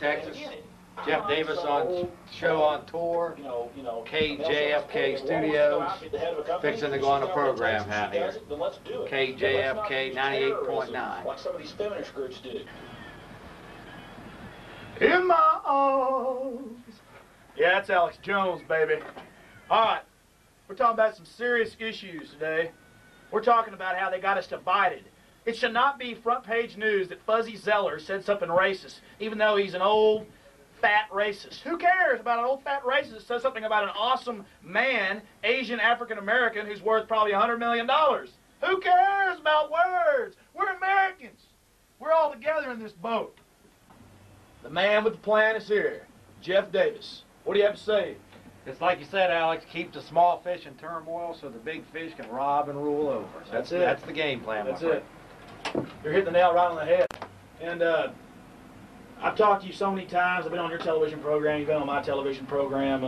Texas. Jeff Davis on show on tour. KJFK Studios. Fixing to go on a program out here. KJFK 98.9. Like some of these feminist groups do. In my arms. Yeah, that's Alex Jones, baby. All right, we're talking about some serious issues today. We're talking about how they got us divided. It should not be front page news that Fuzzy Zeller said something racist, even though he's an old, fat racist. Who cares about an old, fat racist that says something about an awesome man, Asian African-American, who's worth probably $100 million? Who cares about words? We're Americans. We're all together in this boat. The man with the plan is here, Jeff Davis. What do you have to say? It's like you said, Alex, keep the small fish in turmoil so the big fish can rob and rule over. So That's it. That's the game plan. That's it. You're hitting the nail right on the head. And I've talked to you so many times. I've been on your television program. You've been on my television program.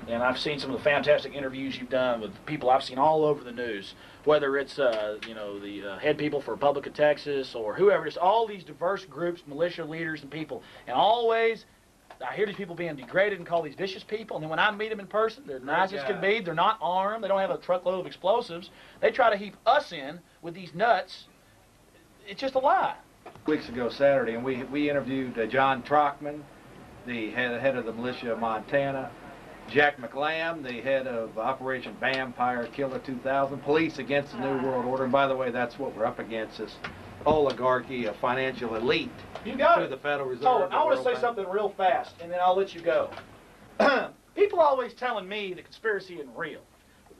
And I've seen some of the fantastic interviews you've done with people I've seen all over the news. Whether it's, you know, the head people for Republic of Texas or whoever. Just all these diverse groups, militia leaders and people. And always, I hear these people being degraded and called these vicious people. And then when I meet them in person, they're nice as can be. They're not armed. They don't have a truckload of explosives. They try to heap us in with these nuts. It's just a lie. Weeks ago Saturday, and we interviewed John Trockman, the head of the militia of Montana, Jack McLam, the head of Operation Vampire Killer 2000, Police Against the New World Order. And by the way, that's what we're up against, this oligarchy, a financial elite. You got it. The Federal Reserve. Oh, I want to say something real fast, and then I'll let you go. People always telling me the conspiracy isn't real.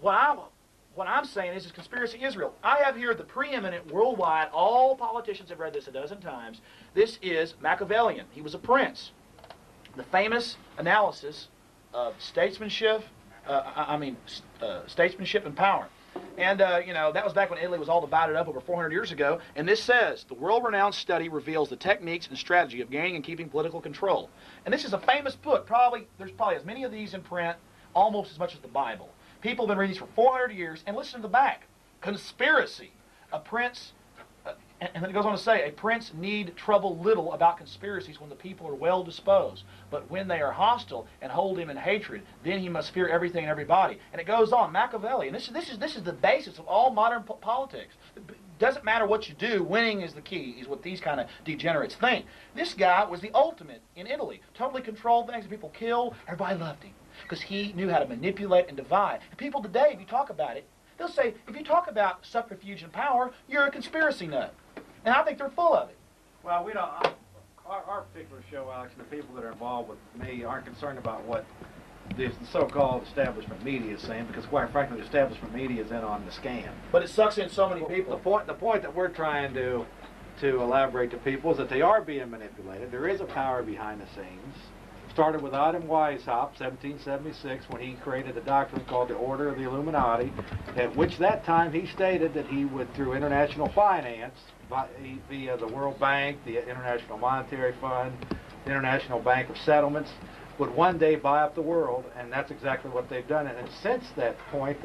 What I'm saying is conspiracy is real. I have here the preeminent worldwide, all politicians have read this a dozen times. This is Machiavellian. He was a prince. The famous analysis of statesmanship, statesmanship and power. And, you know, that was back when Italy was all divided up over 400 years ago. And this says, the world-renowned study reveals the techniques and strategy of gaining and keeping political control. And this is a famous book. There's probably as many of these in print, almost as much as the Bible. People have been reading these for 400 years, and listen to the back. Conspiracy. A prince, and then it goes on to say, a prince need trouble little about conspiracies when the people are well disposed. But when they are hostile and hold him in hatred, then he must fear everything and everybody. And it goes on, Machiavelli. And this is the basis of all modern politics. It doesn't matter what you do, winning is the key, is what these kind of degenerates think. This guy was the ultimate in Italy. Totally controlled things, people killed, everybody loved him. Because he knew how to manipulate and divide. And people today, if you talk about it, they'll say, if you talk about subterfuge and power, you're a conspiracy nut. And I think they're full of it. Well, we don't. Our particular show, Alex, and the people that are involved with me aren't concerned about what the so-called establishment media is saying, because quite frankly, the establishment media is in on the scam. But it sucks in so many people. The point that we're trying to elaborate to people is that they are being manipulated. There is a power behind the scenes. Started with Adam Weishaupt, 1776, when he created a doctrine called the Order of the Illuminati, at which that time he stated that he would, through international finance, via the World Bank, the International Monetary Fund, the International Bank of Settlements, would one day buy up the world, and that's exactly what they've done. And since that point,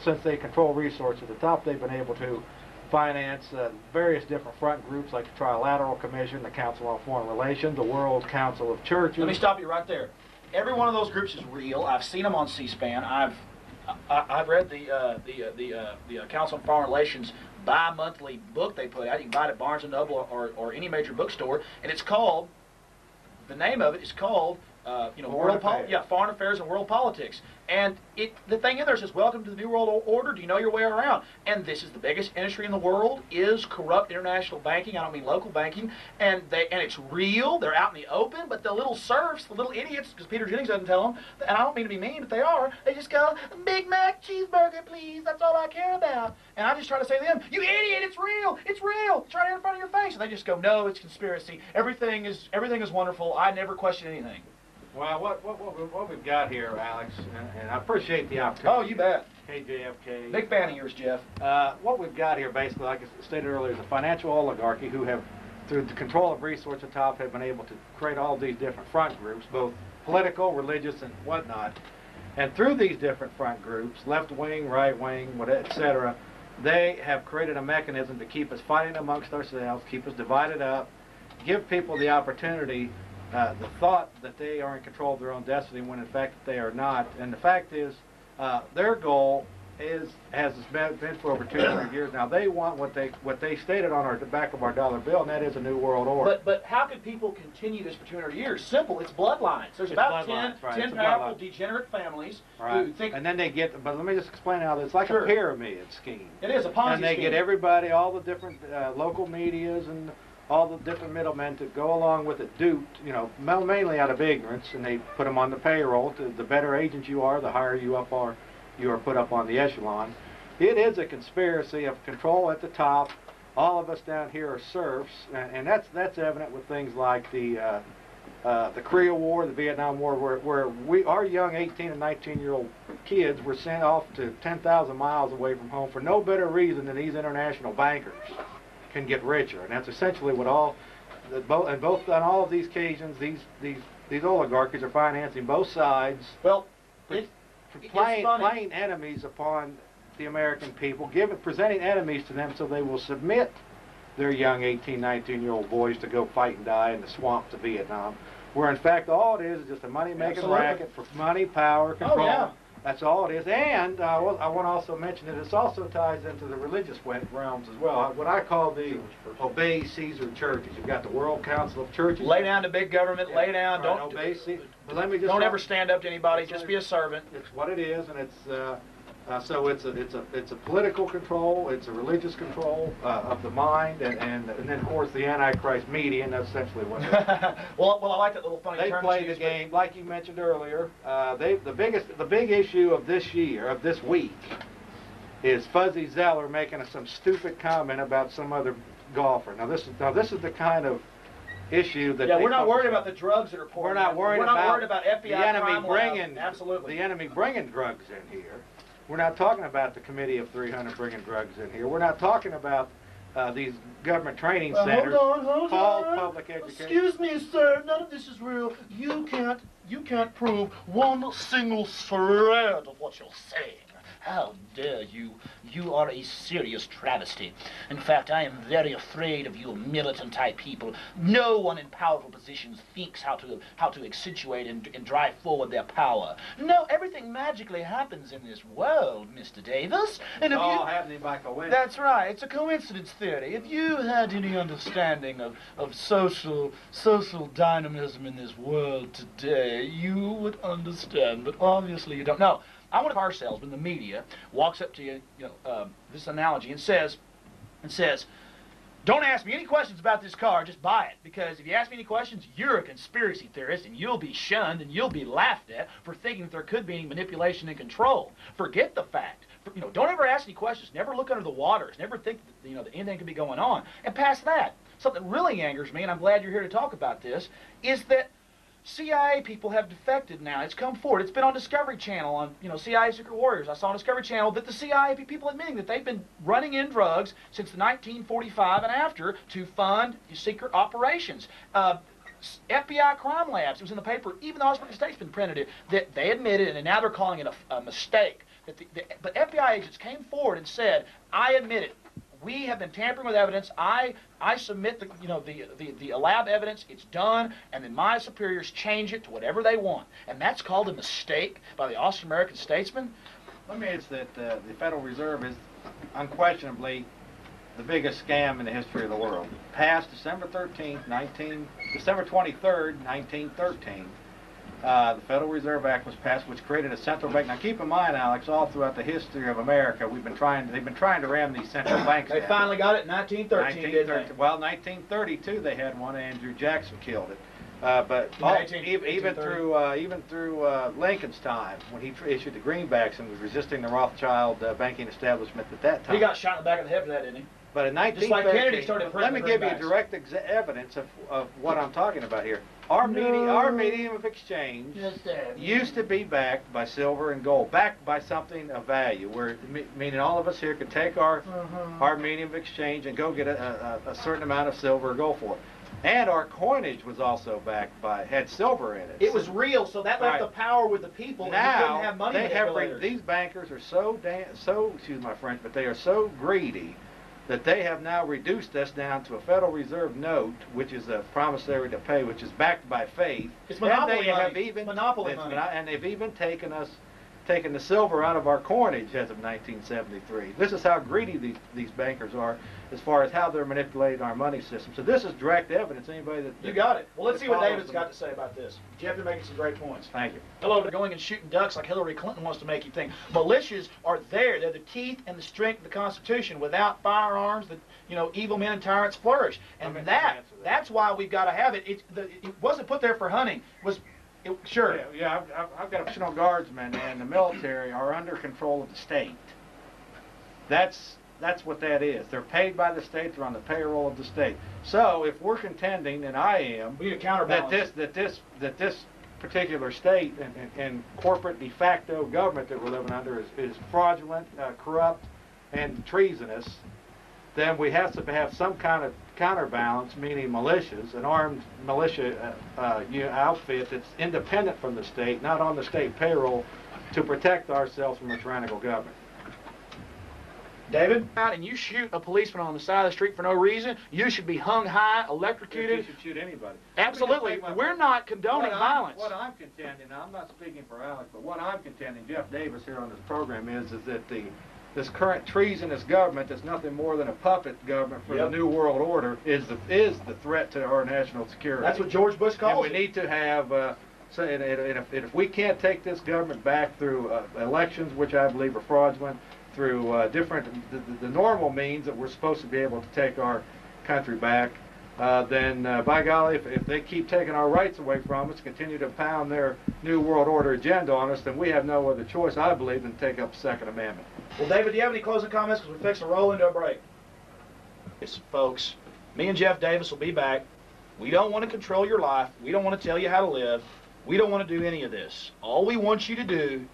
since they control resources at the top, they've been able to finance various different front groups like the Trilateral Commission, the Council on Foreign Relations, the World Council of Churches. Let me stop you right there. Every one of those groups is real. I've seen them on C-SPAN. I've read the Council on Foreign Relations bi-monthly book they put out. You can buy it at Barnes & Noble or any major bookstore, and it's called, the name of it is called Foreign Affairs and World Politics. And the thing in there says, welcome to the New World Order. Do you know your way around? And this is the biggest industry in the world, is corrupt international banking. I don't mean local banking. And it's real. They're out in the open. But the little serfs, the little idiots, because Peter Jennings doesn't tell them, and I don't mean to be mean, but they are, they just go, Big Mac cheeseburger, please. That's all I care about. And I just try to say to them, you idiot, it's real. It's real. It's right here in front of your face. And they just go, no, it's conspiracy. Everything is wonderful. I never question anything. Well, what we've got here, Alex, and I appreciate the opportunity. Oh, you bet. KJFK. Big fan of yours, Jeff. What we've got here, basically, like I stated earlier, is a financial oligarchy who have, through the control of resources at the top, have been able to create all these different front groups, both political, religious, and whatnot. And through these different front groups, left wing, right wing, etc., they have created a mechanism to keep us fighting amongst ourselves, keep us divided up, give people the opportunity the thought that they are in control of their own destiny when in fact they are not. And the fact is, their goal has been for over 200 years now. They want what they stated on the back of our dollar bill, and that is a new world order. But how could people continue this for 200 years? Simple. It's bloodlines. There's about 10 powerful degenerate families who think. And then they get. But let me just explain how this. It's like a pyramid scheme. It is a Ponzi scheme. And they get everybody, all the different local medias and all the different middlemen to go along with it, duped, mainly out of ignorance, and they put them on the payroll. The better agent you are, the higher you are put up on the echelon. It is a conspiracy of control at the top. All of us down here are serfs, and that's evident with things like the Korea War, the Vietnam War, where our young 18 and 19-year-old kids were sent off to 10,000 miles away from home for no better reason than these international bankers can get richer, and that's essentially what on all of these occasions, these oligarchies are financing both sides. Well, playing enemies upon the American people, presenting enemies to them so they will submit their young 18, 19-year-old boys to go fight and die in the swamps of Vietnam, where in fact all it is just a money-making racket for money, power, control. Oh, yeah. That's all it is. And I want to also mention that this also ties into the religious realms as well. What I call the obey Caesar churches. You've got the World Council of Churches. Lay down to big government. Lay down. Right, don't obey Caesar. But let me just don't ever stand up to anybody. Just be a servant. It's what it is, and it's so it's a political control. It's a religious control of the mind, and then of course the Antichrist media, and that's essentially what it is. well, I like that little funny term. They play the game, like you mentioned earlier. The big issue of this week, is Fuzzy Zeller making some stupid comment about some other golfer. Now this is the kind of issue that we're not worried about the drugs that are pouring. We're not worried about FBI the enemy absolutely the enemy bringing drugs in here. We're not talking about the Committee of 300 bringing drugs in here. We're not talking about these government training centers Hold on. public education. Excuse me, sir. None of this is real. You can't prove one single shred of what you're saying. How dare you? You are a serious travesty. In fact, I am very afraid of you militant-type people. No one in powerful positions thinks how to accentuate and drive forward their power. No, everything magically happens in this world, Mr. Davis. And it's all happening by coincidence. That's right. It's a coincidence theory. If you had any understanding of social dynamism in this world today, you would understand. But obviously you don't. No. I want a car salesman, the media, walks up to you, this analogy, and says, don't ask me any questions about this car, just buy it. Because if you ask me any questions, you're a conspiracy theorist, and you'll be shunned, and you'll be laughed at for thinking that there could be any manipulation and control. Forget the fact. Don't ever ask any questions. Never look under the waters. Never think that, that anything could be going on. And past that, something that really angers me, and I'm glad you're here to talk about this, is that CIA people have defected now. It's come forward. It's been on Discovery Channel on, CIA Secret Warriors. I saw on Discovery Channel that the CIA people admitting that they've been running in drugs since 1945 and after to fund secret operations. FBI crime labs, it was in the paper, even the Osborne State's been printed it, that they admitted, and now they're calling it a mistake. But FBI agents came forward and said, I admit it. We have been tampering with evidence. I submit the lab evidence. It's done, and then my superiors change it to whatever they want, and that's called a mistake by the Austrian American statesman. Let me add that the Federal Reserve is unquestionably the biggest scam in the history of the world. Passed December 23rd, 1913. The Federal Reserve Act was passed, which created a central bank. Now, keep in mind, Alex, all throughout the history of America, they've been trying to ram these central banks. They finally got it in 1913, didn't they? Well, 1932 they had one. Andrew Jackson killed it. But even through Lincoln's time, when he issued the greenbacks and was resisting the Rothschild banking establishment at that time. He got shot in the back of the head for that, didn't he? But in 1913, just like Kennedy started let me give you direct evidence of what I'm talking about here. Our medium of exchange used to be backed by silver and gold, backed by something of value, meaning all of us here could take our medium of exchange and go get a certain amount of silver or gold for it. And our coinage was also had silver in it. It was real, so that left the power with the people. Now, and have money these bankers are so excuse my French, but they are so greedy that they have now reduced us down to a Federal Reserve note, which is a promissory to pay, which is backed by faith. It's monopoly and they money. have even It's monopoly it's money. and they've even taken the silver out of our coinage as of 1973. This is how greedy these bankers are as far as how they're manipulating our money system. So this is direct evidence. Anybody that You got it. Well, let's that see what follows David's them- got to say about this. Jeff, you're making some great points. Thank you. Hello, they're going and shooting ducks like Hillary Clinton wants to make you think. Militias are there. They're the teeth and the strength of the Constitution. Without firearms, evil men and tyrants flourish. And Okay, that's answer that. why we've got to have it. It wasn't put there for hunting. Sure. Yeah, I've got National Guardsmen and the military are under control of the state. That's what that is. They're paid by the state. They're on the payroll of the state. So if we're contending, and I am, We need a counterbalance. that this particular state and corporate de facto government that we're living under is fraudulent, corrupt, and treasonous, then we have to have some kind of counterbalance, meaning militias, an armed militia outfit that's independent from the state, not on the state payroll, to protect ourselves from a tyrannical government. David? Out and you shoot a policeman on the side of the street for no reason, you should be hung high, You electrocuted. should shoot anybody. Absolutely. Let me just make my We're point. not condoning violence. What I'm contending, I'm not speaking for Alex, but what I'm contending, Jeff Davis here on this program is that this current treasonous government that's nothing more than a puppet government for Yep. the New World Order is the threat to our national security. That's what George Bush And calls we it. need to have, and if we can't take this government back through elections, which I believe are fraudulent, through the normal means that we're supposed to be able to take our country back, then by golly, if they keep taking our rights away from us, continue to pound their New World Order agenda on us, then we have no other choice, I believe, than to take up the Second Amendment. Well, David, do you have any closing comments? Because we're fixing to roll into a break. Yes, folks, me and Jeff Davis will be back. We don't want to control your life. We don't want to tell you how to live. We don't want to do any of this. All we want you to do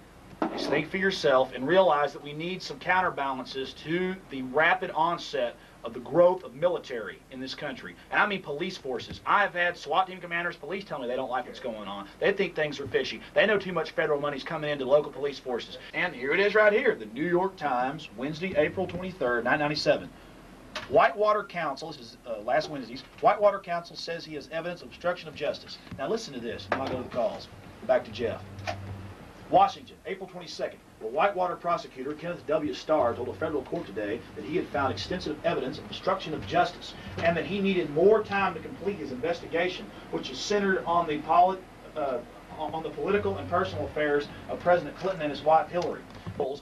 is think for yourself and realize that we need some counterbalances to the rapid onset of the growth of military in this country. And I mean police forces. I've had SWAT team commanders, police tell me they don't like what's going on. They think things are fishy. They know too much federal money's coming into local police forces. And here it is right here, the New York Times, Wednesday, April 23rd, 1997. Whitewater Council, this is last Wednesday's, Whitewater Council says he has evidence of obstruction of justice. Now listen to this, and I'll go to the calls. Back to Jeff. Washington, April 22nd. The Whitewater prosecutor, Kenneth W. Starr, told a federal court today that he had found extensive evidence of obstruction of justice and that he needed more time to complete his investigation, which is centered on the political and personal affairs of President Clinton and his wife Hillary.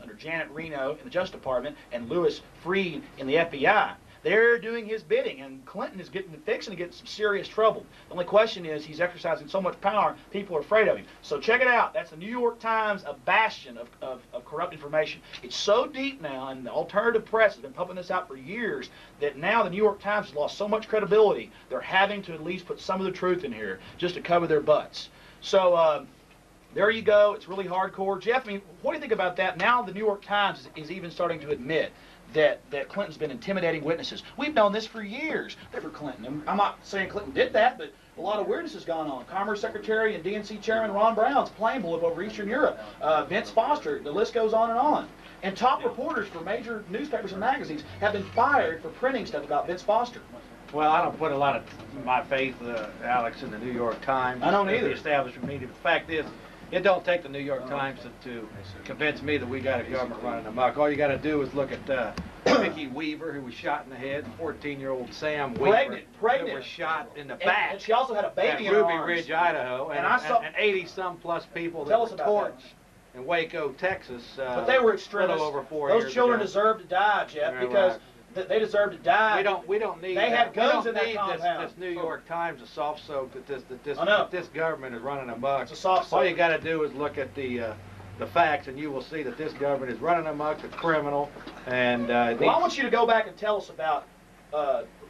Under Janet Reno in the Justice Department and Louis Freeh in the FBI. They're doing his bidding, and Clinton is fixing to get in some serious trouble. The only question is he's exercising so much power, people are afraid of him. So check it out. That's the New York Times, a bastion of corrupt information. It's so deep now, and the alternative press has been pumping this out for years, that now the New York Times has lost so much credibility, they're having to at least put some of the truth in here just to cover their butts. So there you go. It's really hardcore. Jeff, I mean, what do you think about that? Now the New York Times is even starting to admit that Clinton's been intimidating witnesses. We've known this for years for Clinton. And I'm not saying Clinton did that, but a lot of weirdness has gone on. Commerce Secretary and DNC Chairman Ron Brown's plane blew up over Eastern Europe. Vince Foster, the list goes on and on. And top reporters for major newspapers and magazines have been fired for printing stuff about Vince Foster. Well, I don't put a lot of my faith, Alex, in the New York Times. I don't as either. The establishment media. The fact is, it don't take the New York Times to convince me that we got a government running amok. All you got to do is look at Mickey Weaver, who was shot in the head, 14-year-old Sam Weaver, Pregnant. who was shot in the back And she also had a baby at in her Ruby arms. Ridge, Idaho, And I saw- and 80-some plus people that Tell us were about that. torched in Waco, Texas. But they were a extremists. little over 4 Those years children ago. deserve to die, Jeff, Yeah, because right. they deserve to die. We don't need. They had that. guns we in don't that need compound. This New York Times a soft soap that I know. that this government is running amok. It's a soft All soap. you got to do is look at the facts, and you will see that this government is running amok. It's criminal, and Well, I want you to go back and tell us about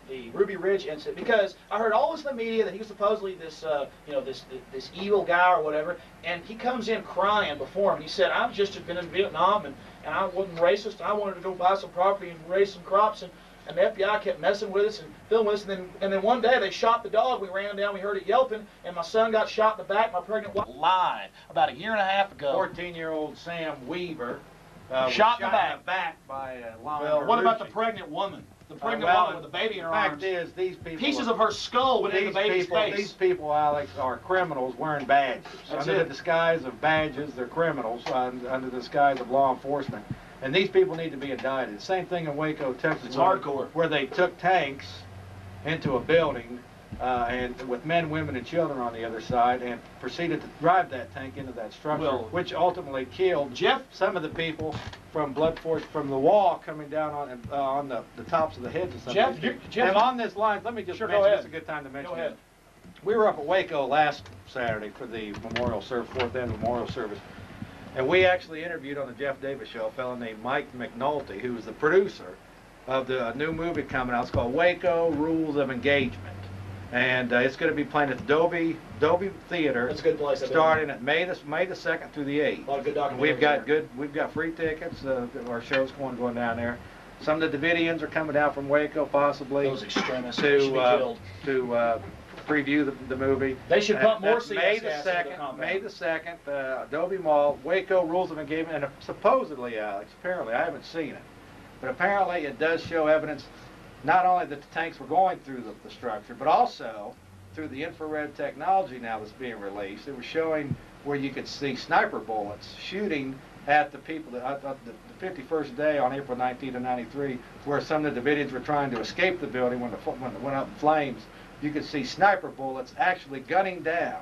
the Ruby Ridge incident, because I heard all this in the media that he was supposedly this, this evil guy or whatever, and he comes in crying before him. He said, "I've just been in Vietnam, and I wasn't racist. I wanted to go buy some property and raise some crops, and the FBI kept messing with us and filming us, and then one day they shot the dog. We ran down, we heard it yelping, and my son got shot in the back. My pregnant wife lied about a year and a half ago. 14-year-old Sam Weaver was Shot in the back by Well, what about the pregnant woman? the pregnant well, woman with the baby in her the fact arms. is, these people... Pieces of her skull went in the baby's face. These people, Alex, are criminals wearing badges. That's Under it. the disguise of badges, they're criminals under the disguise of law enforcement. And these people need to be indicted. Same thing in Waco, Texas. It's where- hardcore. Where they took tanks into a building and with men, women, and children on the other side and proceeded to drive that tank into that structure, Well, which ultimately killed Jeff, some of the people from blood force from the wall coming down on the tops of the heads of some Jeff, of these you- people. Jeff, And on this line, let me just Sure, go mention, ahead. it's a good time to mention Go ahead. it. We were up at Waco last Saturday for the memorial service, fourth annual memorial service, and we actually interviewed on the Jeff Davis show a fellow named Mike McNulty, who was the producer of the new movie coming out. It's called Waco Rules of Engagement, and it's going to be playing at the Dobie Theater. That's a good place. I've been Starting at May the 2nd through the 8th. A lot of good documentaries. We've got free tickets. Our show's going down there. Some of the Davidians are coming down from Waco, possibly Those extremists should be killed. to preview the movie. They should pump more That's May CS the gas into the 2nd. compound. May the 2nd. Adobe Mall. Waco Rules of Engagement, and supposedly, Alex, apparently, I haven't seen it, but apparently it does show evidence not only that the tanks were going through the structure, but also through the infrared technology now that's being released. It was showing where you could see sniper bullets shooting at the people. The 51st day on April 19 of '93, where some of the Davidians were trying to escape the building when it went up in flames, you could see sniper bullets actually gunning down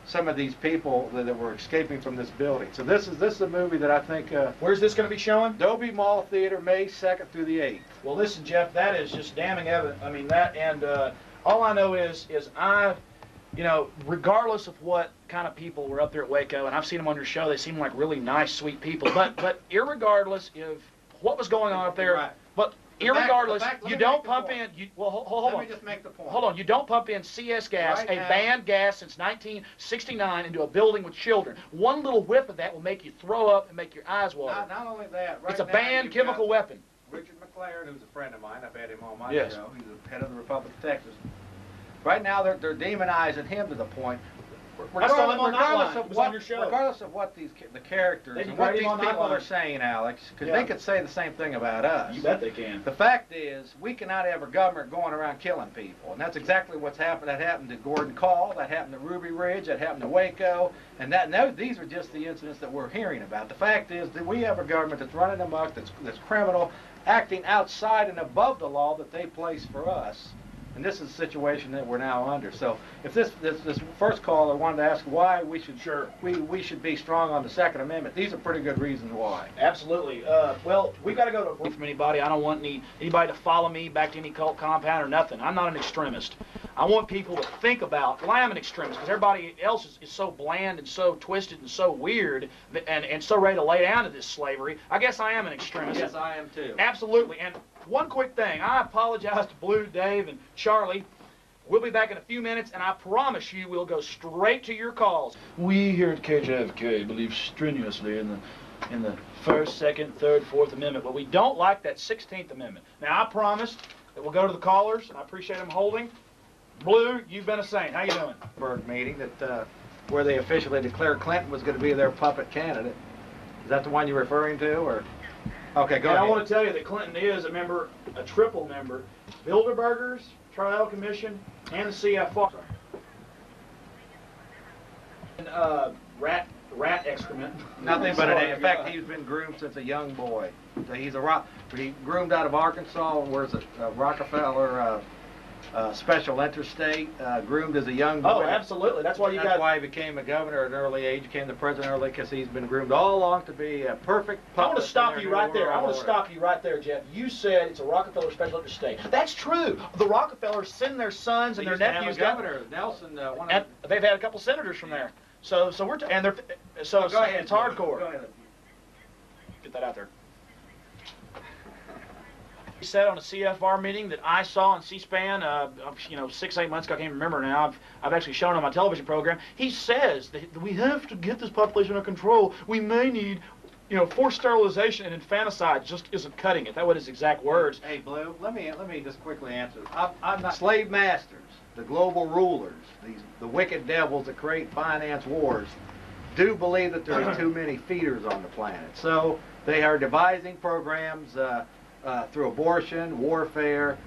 some of these people that were escaping from this building. So this is a movie that I think Where's this going to be showing? Dobie Mall Theater, May 2nd through the 8th. Well, listen, Jeff, that is just damning evidence. I mean, that, and all I know is I, you know, regardless of what kind of people were up there at Waco, and I've seen them on your show, they seem like really nice, sweet people. But irregardless of what was going on up there, Right. but The fact- irregardless, let you me don't make the pump point. in. Hold Let on. me just make the point. Hold on, you don't pump in CS gas, Right a now- banned gas since 1969, into a building with children. One little whiff of that will make you throw up and make your eyes water. Not only that, right It's a now banned you've chemical got weapon. Richard McLaren, who's a friend of mine, I've had him on my Yes. show. He's the head of the Republic of Texas. Right now, they're demonizing him to the point. I saw him on Nightline. It was on your show. Regardless of what the characters They and what degrade these him on people Nightline. are saying, Alex, because Yeah. they could say the same thing about us. You bet they can. The fact is, we cannot have a government going around killing people, and that's exactly what's happened. That happened to Gordon Call, that happened to Ruby Ridge, that happened to Waco, and these are just the incidents that we're hearing about. The fact is that we have a government that's running amok, that's criminal, acting outside and above the law that they place for us. And this is the situation that we're now under. So if this first caller wanted to ask why we should we should be strong on the Second Amendment, these are pretty good reasons why. Absolutely. Well, we've got to go to from anybody. I don't want anybody to follow me back to any cult compound or nothing. I'm not an extremist. I want people to think about, well, I am an extremist because everybody else is so bland and so twisted and so weird and so ready to lay down to this slavery. I guess I am an extremist. Yes, I am too. Absolutely. And one quick thing. I apologize to Blue, Dave, and Charlie. We'll be back in a few minutes, and I promise you we'll go straight to your calls. We here at KJFK believe strenuously in the First, Second, Third, Fourth Amendment, but we don't like that 16th Amendment. Now, I promise that we'll go to the callers, and I appreciate them holding. Blue, you've been a saint. How you doing? Berg meeting that where they officially declared Clinton was going to be their puppet candidate. Is that the one you're referring to, or? Okay, go And ahead. I want to tell you that Clinton is a member, a triple member, Bilderbergers, Trial Commission, and the CFR. And rat excrement. Nothing but in fact, he's been groomed since a young boy. He's he groomed out of Arkansas. Where's it? Rockefeller Special Interstate. Groomed as a young boy. Oh, absolutely. That's why That's why he became a governor at an early age. Became the president early because he's been groomed all along to be a perfect I puppet. want to stop you right there. I want to stop you right there, Jeff. You said it's a Rockefeller Special Interstate. That's true. The Rockefellers send their sons and their nephews down. Governor Nelson. And they've had a couple senators from there. So we're and they're so go ahead, it's hardcore. Go ahead. Get that out there. He said on a CFR meeting that I saw on C-SPAN, 6-8 months ago, I can't remember now. I've actually shown it on my television program. He says that we have to get this population under control. We may need, forced sterilization and infanticide just isn't cutting it. That was his exact words. Hey, Blue, let me just quickly answer. I'm not slave masters, the global rulers, the wicked devils that create finance wars, do believe that there are too many feeders on the planet. So they are devising programs through abortion, warfare,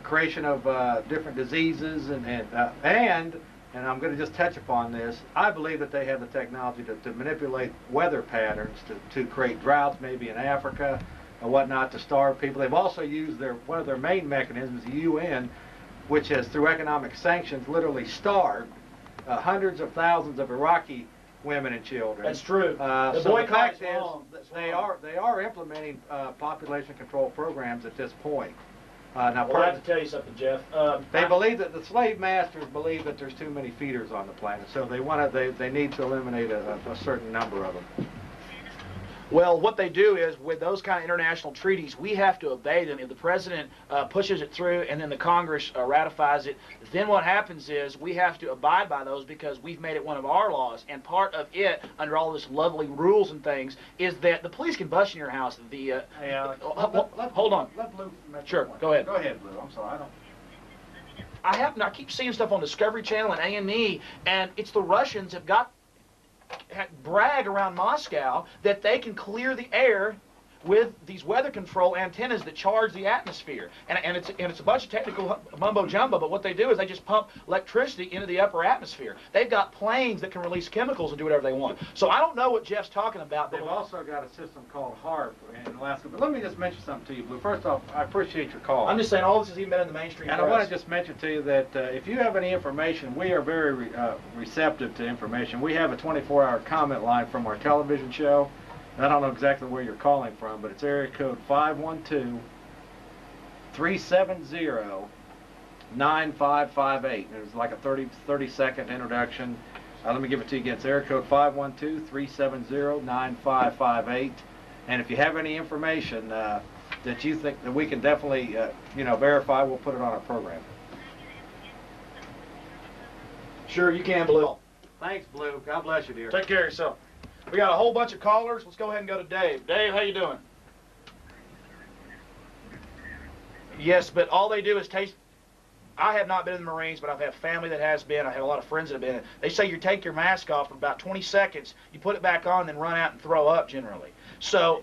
creation of different diseases, and I'm going to just touch upon this. I believe that they have the technology to manipulate weather patterns to create droughts, maybe in Africa or whatnot, to starve people. They've also used one of their main mechanisms, the UN, which has, through economic sanctions, literally starved hundreds of thousands of Iraqi women and children. That's true. The So the boycott fact is is, wrong. they are implementing population control programs at this point. Now, Well, I have to tell you something, Jeff. they believe that the slave masters believe that there's too many feeders on the planet, so they need to eliminate a certain number of them. Well, what they do is, with those kind of international treaties, we have to obey them. If the president pushes it through and then the Congress ratifies it, then what happens is we have to abide by those because we've made it one of our laws. And part of it, under all this lovely rules and things, is that the police can bust in your house. Hold on. Let Blue make Sure, the point. go ahead. Go ahead, Blue. I'm sorry. I keep seeing stuff on Discovery Channel and A&E, and it's the Russians have brag around Moscow that they can clear the air with these weather control antennas that charge the atmosphere. And it's a bunch of technical mumbo jumbo, but what they do is they just pump electricity into the upper atmosphere. They've got planes that can release chemicals and do whatever they want. So I don't know what Jeff's talking about. They've also got a system called HARP in Alaska. But let me just mention something to you, Blue. First off, I appreciate your call. I'm just saying all this has even been in the mainstream And press. I want to just mention to you that if you have any information, we are very receptive to information. We have a 24-hour comment line from our television show. And I don't know exactly where you're calling from, but it's area code 512-370-9558. It's like a 30-second introduction. Let me give it to you again. It's area code 512-370-9558. And if you have any information that you think that we can definitely, verify, we'll put it on our program. Sure, you can, Blue. Thanks, Blue. God bless you, dear. Take care of yourself. We got a whole bunch of callers. Let's go ahead and go to Dave. Dave, how you doing? Yes, but all they do is taste. I have not been in the Marines, but I've had family that has been. I have a lot of friends that have been. They say you take your mask off for about 20 seconds, you put it back on, then run out and throw up generally. So,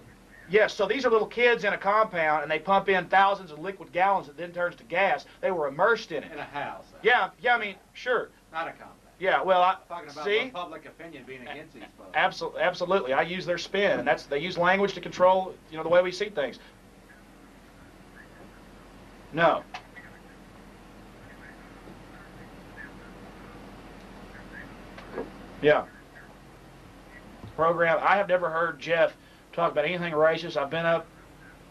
yes, so these are little kids in a compound, and they pump in thousands of liquid gallons that then turns to gas. They were immersed in it. In a house. Yeah, I mean, sure. Not a compound. Yeah, well, I'm talking about see? public opinion being against these folks. Absolutely. I use their spin, and they use language to control, the way we see things. No. Yeah. Program. I have never heard Jeff talk about anything racist. I've been up.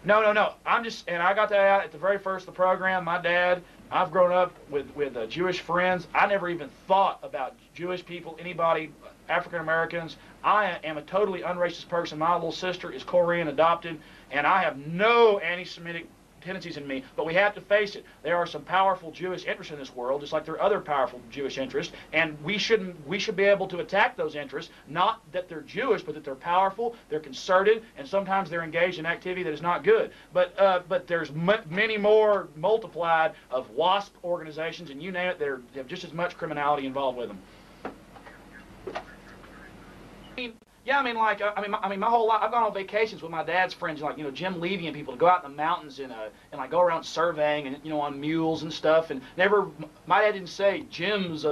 No. And I got that out at the very first of the program. My dad. I've grown up with Jewish friends. I never even thought about Jewish people, anybody, African Americans. I am a totally unracist person. My little sister is Korean adopted, and I have no anti-Semitic tendencies in me, but we have to face it. There are some powerful Jewish interests in this world, just like there are other powerful Jewish interests, and we should be able to attack those interests, not that they're Jewish, but that they're powerful, they're concerted, and sometimes they're engaged in activity that is not good. But there's many more multiplied of WASP organizations, and you name it, that have just as much criminality involved with them. Yeah, my whole life, I've gone on vacations with my dad's friends, like, Jim Levy and people, to go out in the mountains and like go around surveying and, on mules and stuff. And my dad didn't say Jim's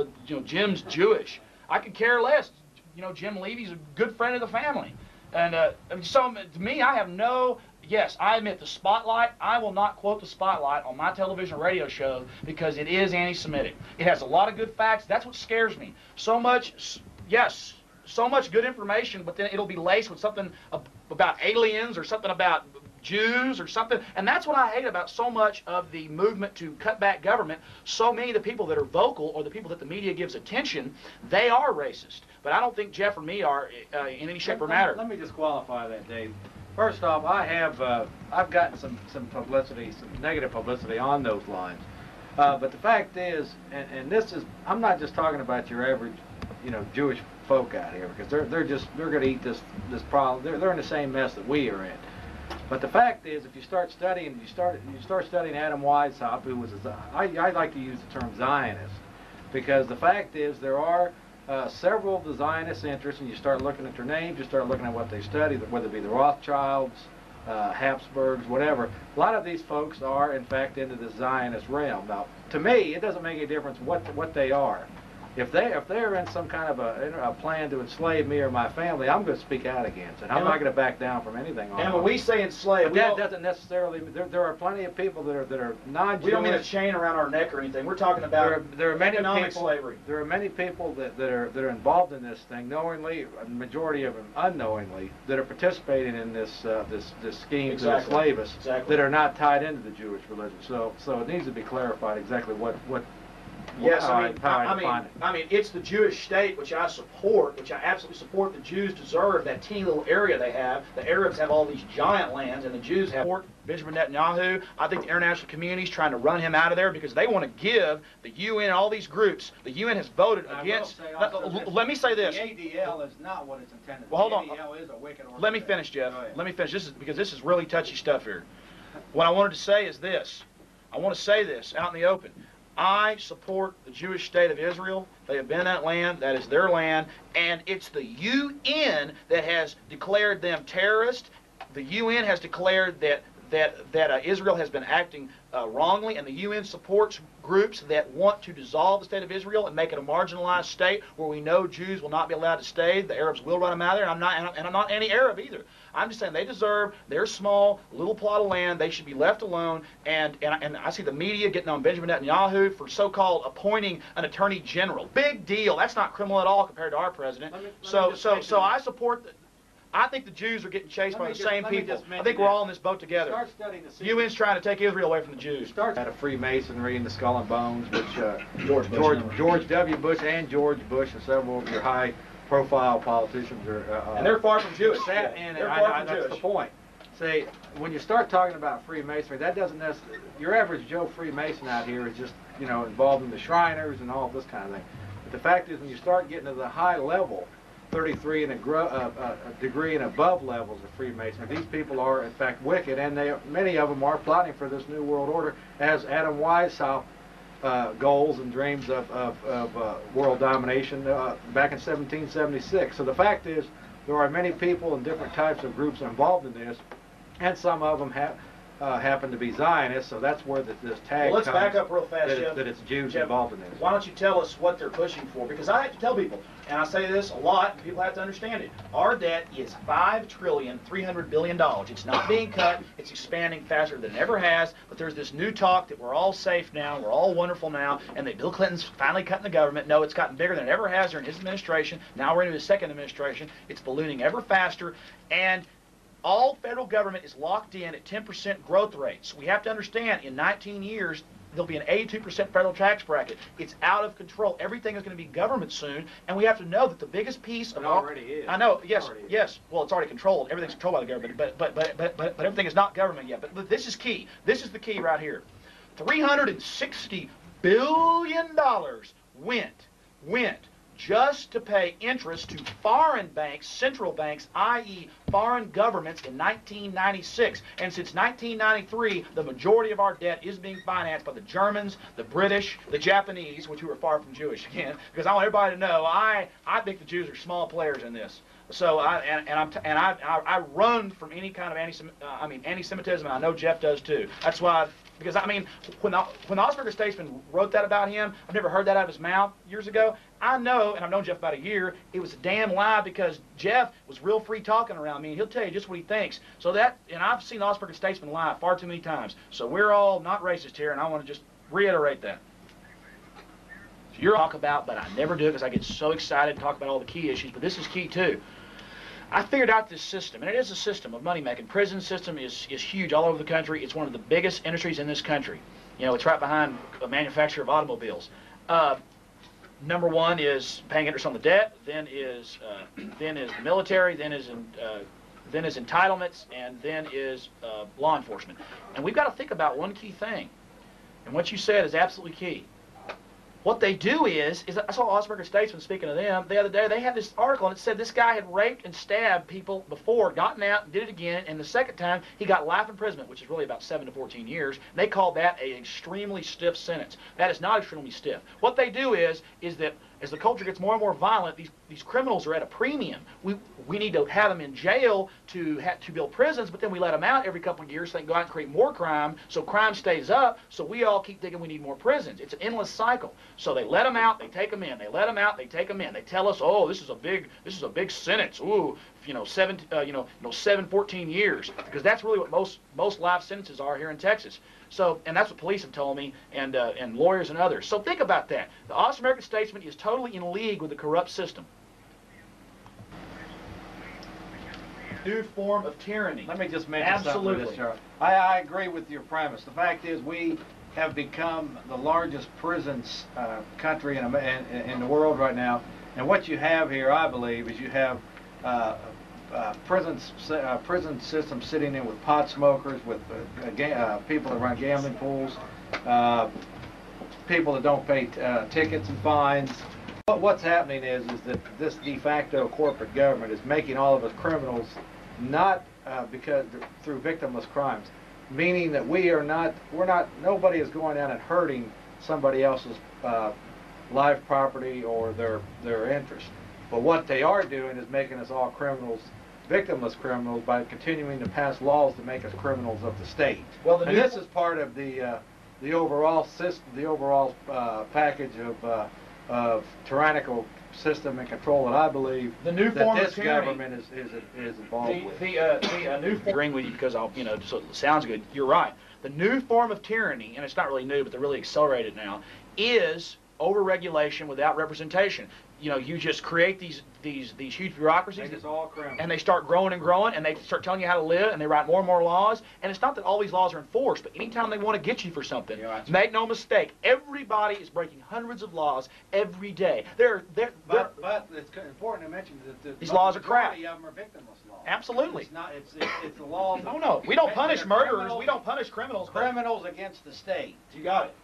Jewish. I could care less. Jim Levy's a good friend of the family. And so to me, I have yes, I admit the Spotlight, I will not quote the Spotlight on my television or radio show because it is anti-Semitic. It has a lot of good facts. That's what scares me. So much good information, but then it'll be laced with something about aliens or something about Jews or something. And that's what I hate about so much of the movement to cut back government. So many of the people that are vocal, or the people that the media gives attention, they are racist. But I don't think Jeff or me are in any shape or matter. Let me just qualify that, Dave. First off, I've gotten some publicity, some negative publicity on those lines. But the fact is, and this is, I'm not just talking about your average, Jewish folk out here, because they're going to eat this problem. They're in the same mess that we are in. But the fact is, if you start studying, you start studying Adam Weishaupt, who was I like to use the term Zionist, because the fact is there are several of the Zionist interests, and you start looking at their names, you start looking at what they study, whether it be the Rothschilds Habsburgs, whatever. A lot of these folks are, in fact, into the Zionist realm. Now, to me, it doesn't make any difference what they are. If they're in some kind of a plan to enslave me or my family, I'm going to speak out against it. I'm not going to back down from anything. And when we say enslaved, but that doesn't necessarily. There are plenty of people that are non-Jewish. We don't mean a chain around our neck or anything. We're talking about there are many economic people, slavery. There are many people that are involved in this thing, knowingly, a majority of them unknowingly, that are participating in this scheme to enslave us, that are not tied into the Jewish religion. So it needs to be clarified exactly what. Yes, I mean, it's the Jewish state, which I support, which I absolutely support. The Jews deserve that teeny little area they have. The Arabs have all these giant lands, and the Jews have Benjamin Netanyahu. I think the international community is trying to run him out of there because they want to give the UN and all these groups. The UN has voted against. Let me say this. The ADL is not what it's intended. Well, hold on. The ADL is a wicked organization. Let me finish, Jeff. Let me finish. This is really touchy stuff here. What I wanted to say is this. I want to say this out in the open. I support the Jewish state of Israel. They have been in that land. That is their land. And it's the UN that has declared them terrorists. The UN has declared that Israel has been acting wrongly, and the UN supports groups that want to dissolve the state of Israel and make it a marginalized state where we know Jews will not be allowed to stay. The Arabs will run them out of there, and I'm not anti-Arab either. I'm just saying they deserve their small little plot of land. They should be left alone. And I see the media getting on Benjamin Netanyahu for so-called appointing an attorney general. Big deal. That's not criminal at all compared to our president. So I support. I think the Jews are getting chased by the same people. I think we're all in this boat together. Start studying the UN's trying to take Israel away from the Jews. Start out of Freemasonry and the Skull and Bones, which George W. Bush and George Bush and several of your high-profile politicians are. And they're far from Jewish. Sat in, and that's the point. See, when you start talking about Freemasonry, that doesn't necessarily. Your average Joe Freemason out here is just involved in the Shriners and all this kind of thing. But the fact is, when you start getting to the high level, 33 and a degree and above levels of Freemasonry, these people are in fact wicked, and many of them are plotting for this new world order, as Adam Weishaupt goals and dreams of world domination back in 1776. So the fact is, there are many people and different types of groups involved in this, and some of them happen to be Zionists. So that's where this tag let's comes, back up real fast, Jeff. that it's Jews Jeff, involved in this. Why don't you tell us what they're pushing for? Because I have to tell people, and I say this a lot, and people have to understand it. Our debt is $5.3 trillion. It's not being cut. It's expanding faster than it ever has. But there's this new talk that we're all safe now, we're all wonderful now, and that Bill Clinton's finally cutting the government. No, it's gotten bigger than it ever has during his administration. Now we're into his second administration. It's ballooning ever faster, and all federal government is locked in at 10% growth rates. We have to understand, in 19 years, there'll be an 82% federal tax bracket. It's out of control. Everything is going to be government soon, and we have to know that the biggest piece of already is. I know, yes. Well, it's already controlled. Everything's controlled by the government, but everything is not government yet. But this is key. This is the key right here. $360 billion went just to pay interest to foreign banks, central banks, i.e. foreign governments, in 1996. And since 1993, the majority of our debt is being financed by the Germans, the British, the Japanese, which who are far from Jewish again, because I want everybody to know I think the Jews are small players in this. So I run from any kind of anti-Semitism, and I know Jeff does too. That's why. Because, when the Augsburger Statesman wrote that about him, I've never heard that out of his mouth years ago. I know, and I've known Jeff about a year, it was a damn lie, because Jeff was real free talking around me, and he'll tell you just what he thinks. And I've seen the Augsburger Statesman lie far too many times. So we're all not racist here, and I want to just reiterate that. So you're talk about, but I never do, because I get so excited to talk about all the key issues, but this is key too. I figured out this system, and it is a system of money making. Prison system is huge all over the country. It's one of the biggest industries in this country. It's right behind a manufacturer of automobiles. Number one is paying interest on the debt. Then is the military. Then is entitlements, and then is law enforcement. And we've got to think about one key thing, and what you said is absolutely key. What they do is I saw Augsburger Statesman speaking to them the other day. They had this article, and it said this guy had raped and stabbed people before, gotten out, and did it again, and the second time he got life imprisonment, which is really about 7 to 14 years. And they called that an extremely stiff sentence. That is not extremely stiff. What they do is that As the culture gets more and more violent, these criminals are at a premium. We need to have them in jail to build prisons, but then we let them out every couple of years so they can go out and create more crime, so crime stays up, so we all keep thinking we need more prisons. It's an endless cycle. So they let them out, they take them in. They let them out, they take them in. They tell us, oh, this is a big sentence. Ooh, 14 years, because that's really what most life sentences are here in Texas. So, and that's what police have told me, and lawyers and others. So think about that. The Honest American Statesman is totally in league with the corrupt system. New form of tyranny. Let me just mention something Absolutely. with this, Charles. I agree with your premise. The fact is we have become the largest prisons country in the world right now. And what you have here, I believe, is you have prison system sitting in with pot smokers, with people that run gambling pools, people that don't pay tickets and fines. But what's happening is that this de facto corporate government is making all of us criminals, not because through victimless crimes, meaning that nobody is going out and hurting somebody else's life, property, or their interest. But what they are doing is making us all criminals, victimless criminals, by continuing to pass laws to make us criminals of the state. Well, and this is part of the overall system, the overall package of tyrannical system and control that I believe the new form that of this tyranny government is involved with. The new form. Agreeing with you because so it sounds good. You're right. The new form of tyranny, and it's not really new, but they're really accelerated now, is overregulation without representation. You just create these huge bureaucracies, and they start growing and growing, and they start telling you how to live, and they write more and more laws. And it's not that all these laws are enforced, but anytime they want to get you for something, make no mistake, everybody is breaking hundreds of laws every day. But it's important to mention that these laws are crap. Majority of them are victimless laws. Absolutely. It's not. It's the laws. No, we don't punish murderers. We don't punish criminals. Criminals against the state. You got it.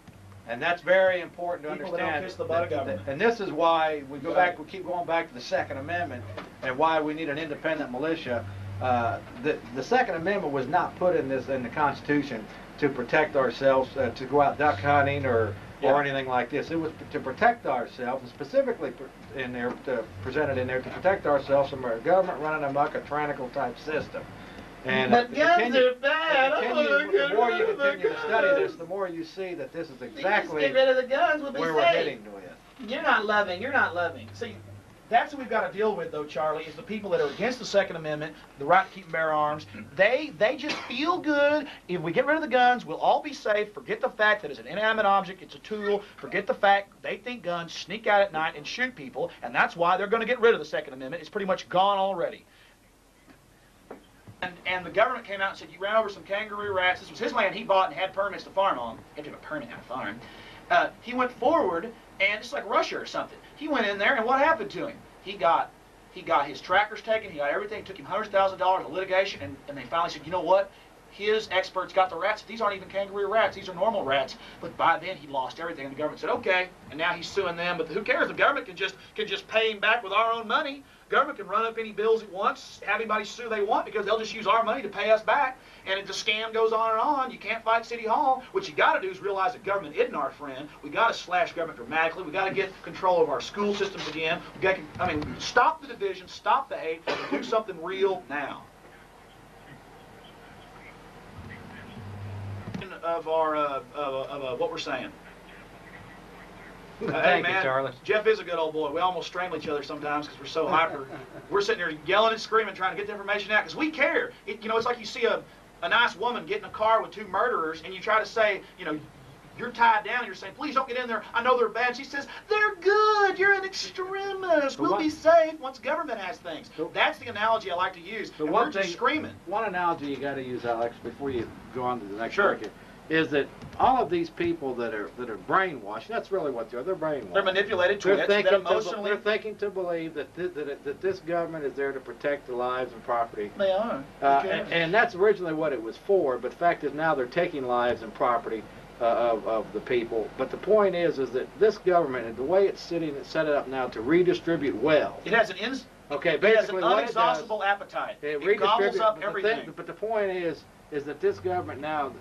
And that's very important to People that understand. don't kiss the butt of government. And this is why we keep going back to the Second Amendment, and why we need an independent militia. The Second Amendment was not put in the Constitution to protect ourselves, to go out duck hunting or anything like this. It was to protect ourselves, and specifically presented in there to protect ourselves from a government running amok, a tyrannical type system. And But guns are bad. the more you continue to study this, the more you see that this is exactly Get rid of the guns, we'll be where we're safe. heading with. You're not loving. You're not loving. See, that's what we've got to deal with, though, Charlie, is the people that are against the Second Amendment, the right to keep and bear arms. They just feel good. If we get rid of the guns, we'll all be safe. Forget the fact that it's an inanimate object, it's a tool. Forget the fact they think guns sneak out at night and shoot people, and that's why they're going to get rid of the Second Amendment. It's pretty much gone already. And the government came out and said, you ran over some kangaroo rats. This was his land he bought and had permits to farm on. He had to have a permit to farm. He went forward, and it's like Russia or something. He went in there, and what happened to him? He got his tractors taken. He got everything. It took him $100,000 of litigation, and they finally said, you know what? His experts got the rats. These aren't even kangaroo rats. These are normal rats. But by then, he lost everything, and the government said, okay. And now he's suing them. But who cares? The government can just pay him back with our own money. Government can run up any bills it wants, have anybody sue they want, because they'll just use our money to pay us back. And the scam goes on and on. You can't fight City Hall. What you got to do is realize that government isn't our friend. We got to slash government dramatically. We got to get control of our school systems again. Stop the division, stop the hate, and do something real now. Of what we're saying. Hey, Thank you, man, Charlie. Jeff is a good old boy. We almost strangle each other sometimes because we're so hyper. We're sitting there yelling and screaming, trying to get the information out because we care. It's like you see a nice woman get in a car with two murderers, and you try to say, you're tied down, and you're saying, please don't get in there. I know they're bad. She says, they're good. You're an extremist. We'll be safe once government has things. That's the analogy I like to use. And we're just screaming. One analogy you got to use, Alex, before you go on to the next Sure. bracket, is that all of these people that are brainwashed, that's really what they are. They're brainwashed. They're manipulated twits. They're thinking to believe that this government is there to protect the lives and property. They are. And that's originally what it was for, but the fact is now they're taking lives and property of the people. But the point is that this government, and the way it's set it up now to redistribute wealth. It has Okay, basically an what it does, inexhaustible appetite. it It gobbles redistributes. up everything. But the point is is that this government now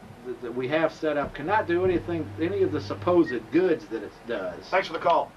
that we have set up cannot do anything, any of the supposed goods that it does. Thanks for the call.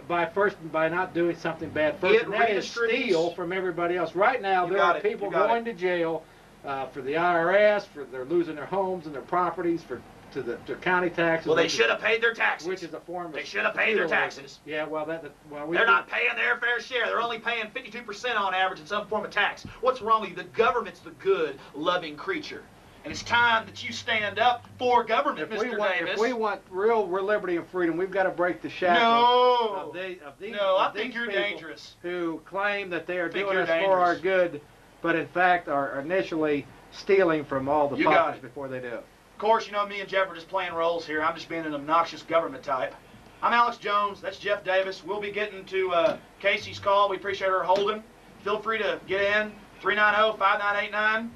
By not doing something bad first, It and that is steal from everybody else. Right now, there are people going to jail for the IRS, for they're losing their homes and their properties, to county taxes. Well, they should have paid their taxes. Which is a form of. They should have paid their taxes. Yeah, well, they're not paying their fair share. They're only paying 52% on average in some form of tax. What's wrong with you? The government's the good, loving creature. And it's time that you stand up for government, Mr. Davis. If we want real liberty and freedom, we've got to break the shackles of these I think you're people dangerous. Who claim that they are doing this for our good, but in fact are initially stealing from all the paupers before they do it. Of course, you know, me and Jeff are just playing roles here. I'm just being an obnoxious government type. I'm Alex Jones. That's Jeff Davis. We'll be getting to Casey's call. We appreciate her holding. Feel free to get in, 390-5989.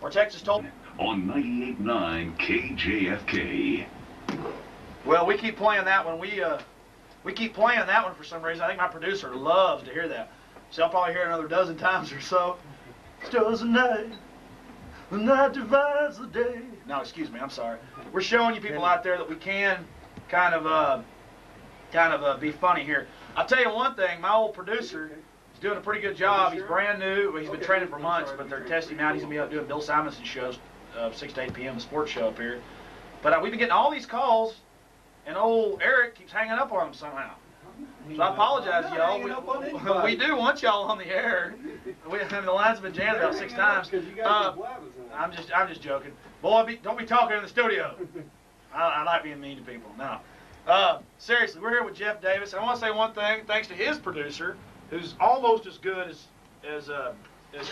Or Texas told me. On 98.9 KJFK. Well, we keep playing that one. We keep playing that one for some reason. I think my producer loves to hear that. So I'll probably hear it another dozen times or so. Stars at night, the night divides the day. No, excuse me. I'm sorry. We're showing you people out there that we can kind of be funny here. I'll tell you one thing. My old producer. He's doing a pretty good job. He's brand new. He's been training for months, but they're testing him out. He's going to be up doing Bill Simonson shows, 6 to 8 p.m., the sports show up here. But we've been getting all these calls, and old Eric keeps hanging up on them somehow. So I apologize, y'all. We do want y'all on the air. The line's been jammed about 6 times. I'm just joking. Boy, don't be talking in the studio. I like being mean to people. No. Seriously, we're here with Jeff Davis. And I want to say one thing. Thanks to his producer, who's almost as good as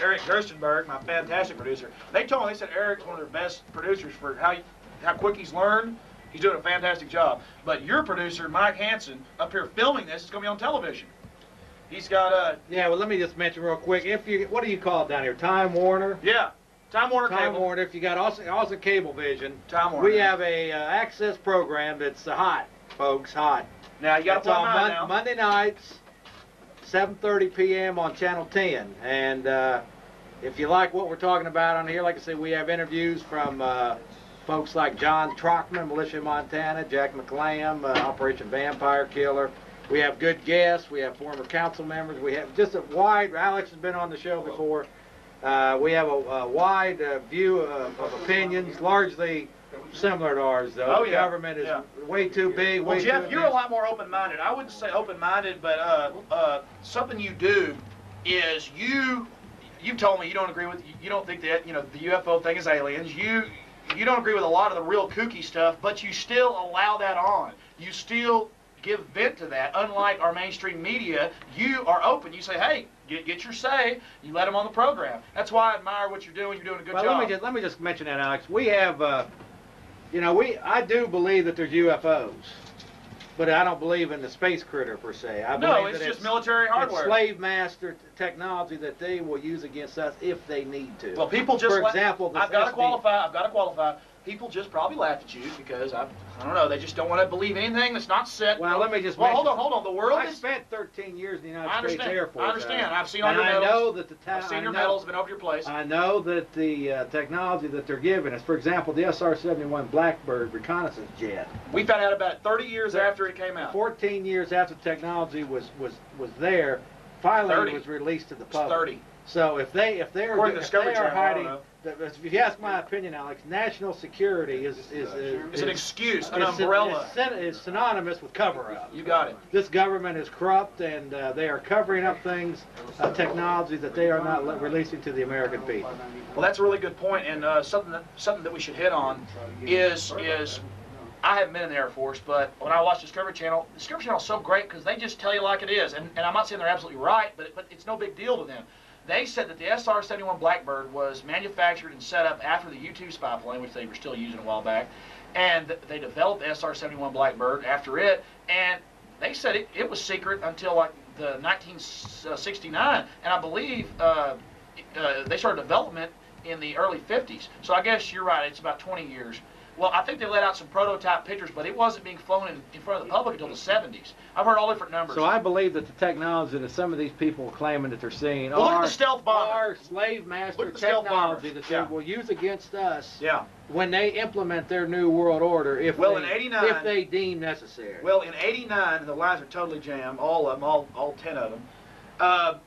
Eric Gerstenberg, my fantastic producer. They told me, they said Eric's one of their best producers for how quick he's learned. He's doing a fantastic job. But your producer, Mike Hansen, up here filming this, is going to be on television. He's got Yeah, well, let me just mention real quick. What do you call it down here? Time Warner? Yeah, Time Warner Cable. Time Warner. If you got also Cablevision. Time Warner. We have a access program that's hot, folks, hot. Now, you got to play mine now. Monday nights. 7:30 p.m. on Channel 10, and if you like what we're talking about on here, like I said, we have interviews from folks like John Trockman, Militia Montana, Jack McClam, Operation Vampire Killer. We have good guests. We have former council members. We have just a wide. Alex has been on the show before. We have a wide view of opinions, largely similar to ours, though. Oh, the yeah. government is way too big. Well, way Jeff, too you're a lot more open-minded. I wouldn't say open-minded, but something you do is you told me you don't agree with, you don't think that, the UFO thing is aliens. You don't agree with a lot of the real kooky stuff, but you still allow that on. You still give vent to that. Unlike our mainstream media, you are open. You say, hey, get your say. You let them on the program. That's why I admire what you're doing. You're doing a good job. Let me just mention that, Alex. We have, I do believe that there's UFOs, but I don't believe in the space critter per se. I believe it's just military hardware. It's slave master technology that they will use against us if they need to. Well, people just, for example, I've got to qualify. People just probably laugh at you because I don't know. They just don't want to believe anything that's not set. Well, let me just. Well, hold on. The world I spent 13 years in the United States Air Force. I understand. I've seen all your medals. medals. I know that I've seen your medals. Been over your place. I know that the technology that they're giving us, for example, the SR-71 Blackbird reconnaissance jet. We found out about it 30 years after it came out. 14 years after the technology was there, finally 30. it was released to the public. 30. So if they are hiding, if you ask my opinion, Alex, national security is an excuse, an umbrella. Is synonymous with cover-up. You got it. This government is corrupt, and they are covering up things, technology that they are not releasing to the American people. Well, that's a really good point, and something that we should hit on is I haven't been in the Air Force, but when I watch Discovery Channel is so great because they just tell you like it is, and I'm not saying they're absolutely right, but it's no big deal to them. They said that the SR-71 Blackbird was manufactured and set up after the U-2 spy plane, which they were still using a while back, and they developed the SR-71 Blackbird after it, and they said it was secret until like the 1969, and I believe they started development in the early 50s. So I guess you're right, it's about 20 years. Well, I think they let out some prototype pictures, but it wasn't being flown in front of the public until the 70s. I've heard all different numbers. So I believe that the technology that some of these people are claiming that they're seeing Well, look at the stealth bomber. are slave master Look at the stealth technology bombers. that they will use against us Yeah. when they implement their new world order, if Well, they, in '89 if they deem necessary. Well, in '89, and the lines are totally jammed, all of them, all 10 of them.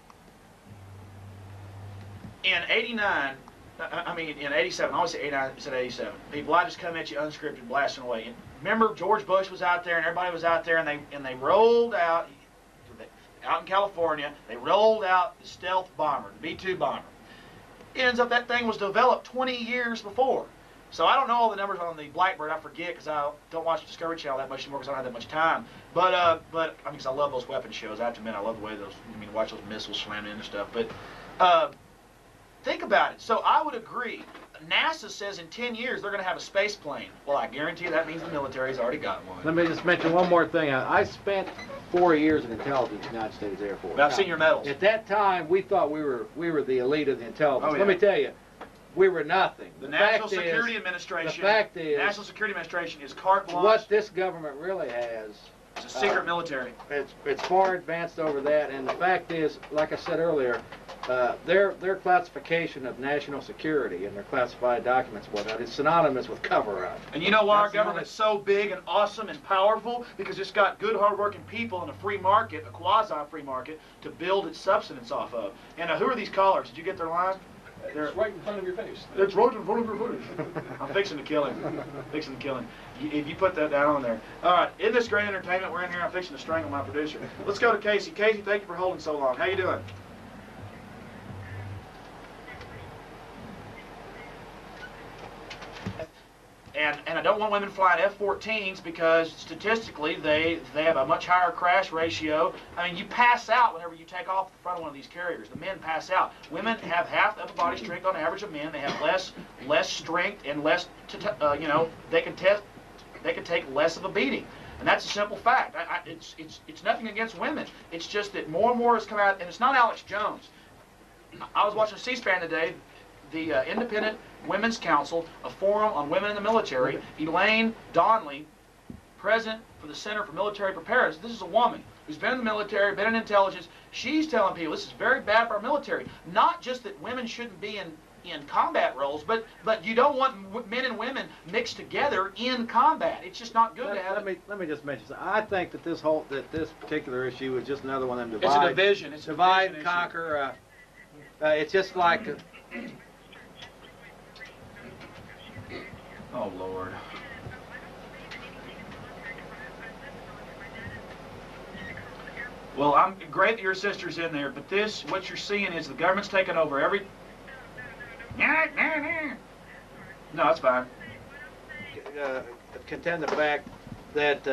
In '89, I mean in '87, I always say '89, I said '87. People, I just come at you unscripted, blasting away. And remember, George Bush was out there, and everybody was out there, and they rolled out in California. They rolled out the stealth bomber, the B-2 bomber. It ends up that thing was developed 20 years before. So I don't know all the numbers on the Blackbird. I forget because I don't watch the Discovery Channel that much anymore because I don't have that much time. But I mean, because I love those weapon shows. I have to admit, I love the way those. I mean, watch those missiles slamming in and stuff. But think about it. So I would agree. NASA says in 10 years they're going to have a space plane. Well, I guarantee you that means the military's already got one. Let me just mention one more thing. I spent 4 years in intelligence in the United States Air Force. I've seen your medals. At that time, we thought we were the elite of the intelligence. Oh, yeah. Let me tell you, we were nothing. The National fact Security is, Administration. The fact is, National Security Administration is carte blanche. what this government really has. It's a secret military. It's far advanced over that, and the fact is, like I said earlier, their classification of national security and their classified documents, whatnot, is synonymous with cover-up. And you know why our That's the government's so big and awesome and powerful? Because it's got good, hard-working people in a free market, a quasi-free market, to build its substance off of. And who are these callers? Did you get their line? It's right in front of your face. It's right in front of your face. I'm fixing to kill him. Fixing to kill him. If you put that down on there. All right, in this great entertainment we're in here, I'm fixing to strangle my producer. Let's go to Casey. Casey, thank you for holding so long. How you doing? And I don't want women flying F-14s because statistically they have a much higher crash ratio. I mean, you pass out whenever you take off the front of one of these carriers. The men pass out. Women have half the upper body strength on average of men. They have less strength and less, you know, they can take less of a beating. And that's a simple fact. It's nothing against women. It's just that more and more has come out, and it's not Alex Jones. I was watching C-SPAN today. The Independent Women's Council, a forum on women in the military, Elaine Donnelly, president for the Center for Military Preparedness. This is a woman who's been in the military, been in intelligence. She's telling people this is very bad for our military. Not just that women shouldn't be in combat roles, but you don't want men and women mixed together in combat. It's just not good to have. Let me just mention something. I think that this particular issue is just another one of them It's a division. It's a divide division and conquer. It's just like. Oh, Lord. Well, I'm great that your sister's in there, but what you're seeing is the government's taking over every... No, that's fine. Contend the fact that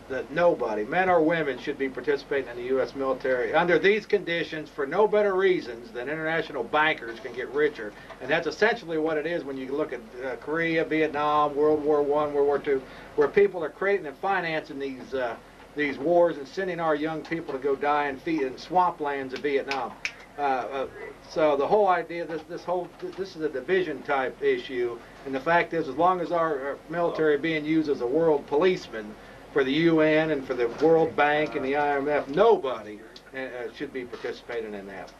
that nobody, men or women, should be participating in the U.S. military under these conditions for no better reasons than international bankers can get richer. And that's essentially what it is when you look at Korea, Vietnam, World War I, World War II, where people are creating and financing these wars and sending our young people to go die in swamplands of Vietnam. So the whole idea, this is a division type issue, and the fact is, as long as our military being used as a world policeman for the UN and for the World Bank and the IMF, nobody should be participating in that.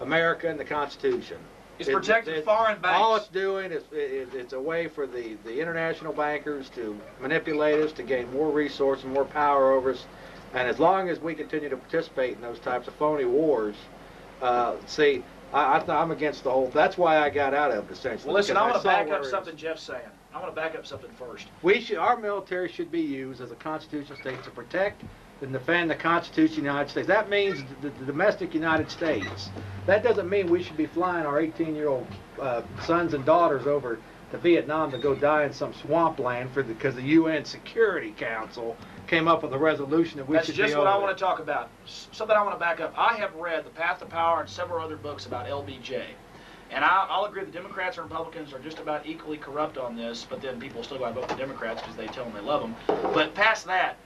America and the Constitution. It's protecting foreign banks. All it's doing is it's a way for the international bankers to manipulate us, to gain more resources, more power over us. And as long as we continue to participate in those types of phony wars, see, I'm against the whole. That's why I got out of it, essentially. Well, listen, I want to back up words. something Jeff's saying. I want to back up something first. Our military should be used as a constitutional state to protect and defend the Constitution of the United States. That means the domestic United States. That doesn't mean we should be flying our 18-year-old sons and daughters over to Vietnam to go die in some swampland because the UN Security Council came up with a resolution that we That's should just be what over I there. want to talk about. Something I want to back up. I have read The Path to Power and several other books about LBJ. And I'll agree the Democrats and Republicans are just about equally corrupt on this, but then people still got to vote for Democrats because they tell them they love them. But past that,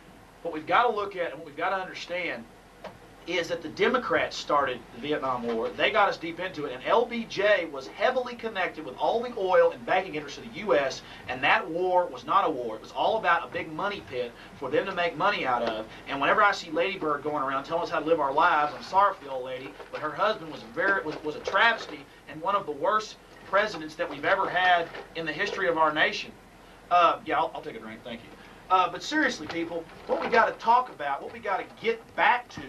what we've got to look at and what we've got to understand is that the Democrats started the Vietnam War. They got us deep into it, and LBJ was heavily connected with all the oil and banking interests of the U.S., and that war was not a war. It was all about a big money pit for them to make money out of. And whenever I see Lady Bird going around telling us how to live our lives, I'm sorry for the old lady, but her husband was a travesty and one of the worst presidents that we've ever had in the history of our nation. Yeah, I'll take a drink, thank you. But seriously, people, what we got to talk about, what we got to get back to,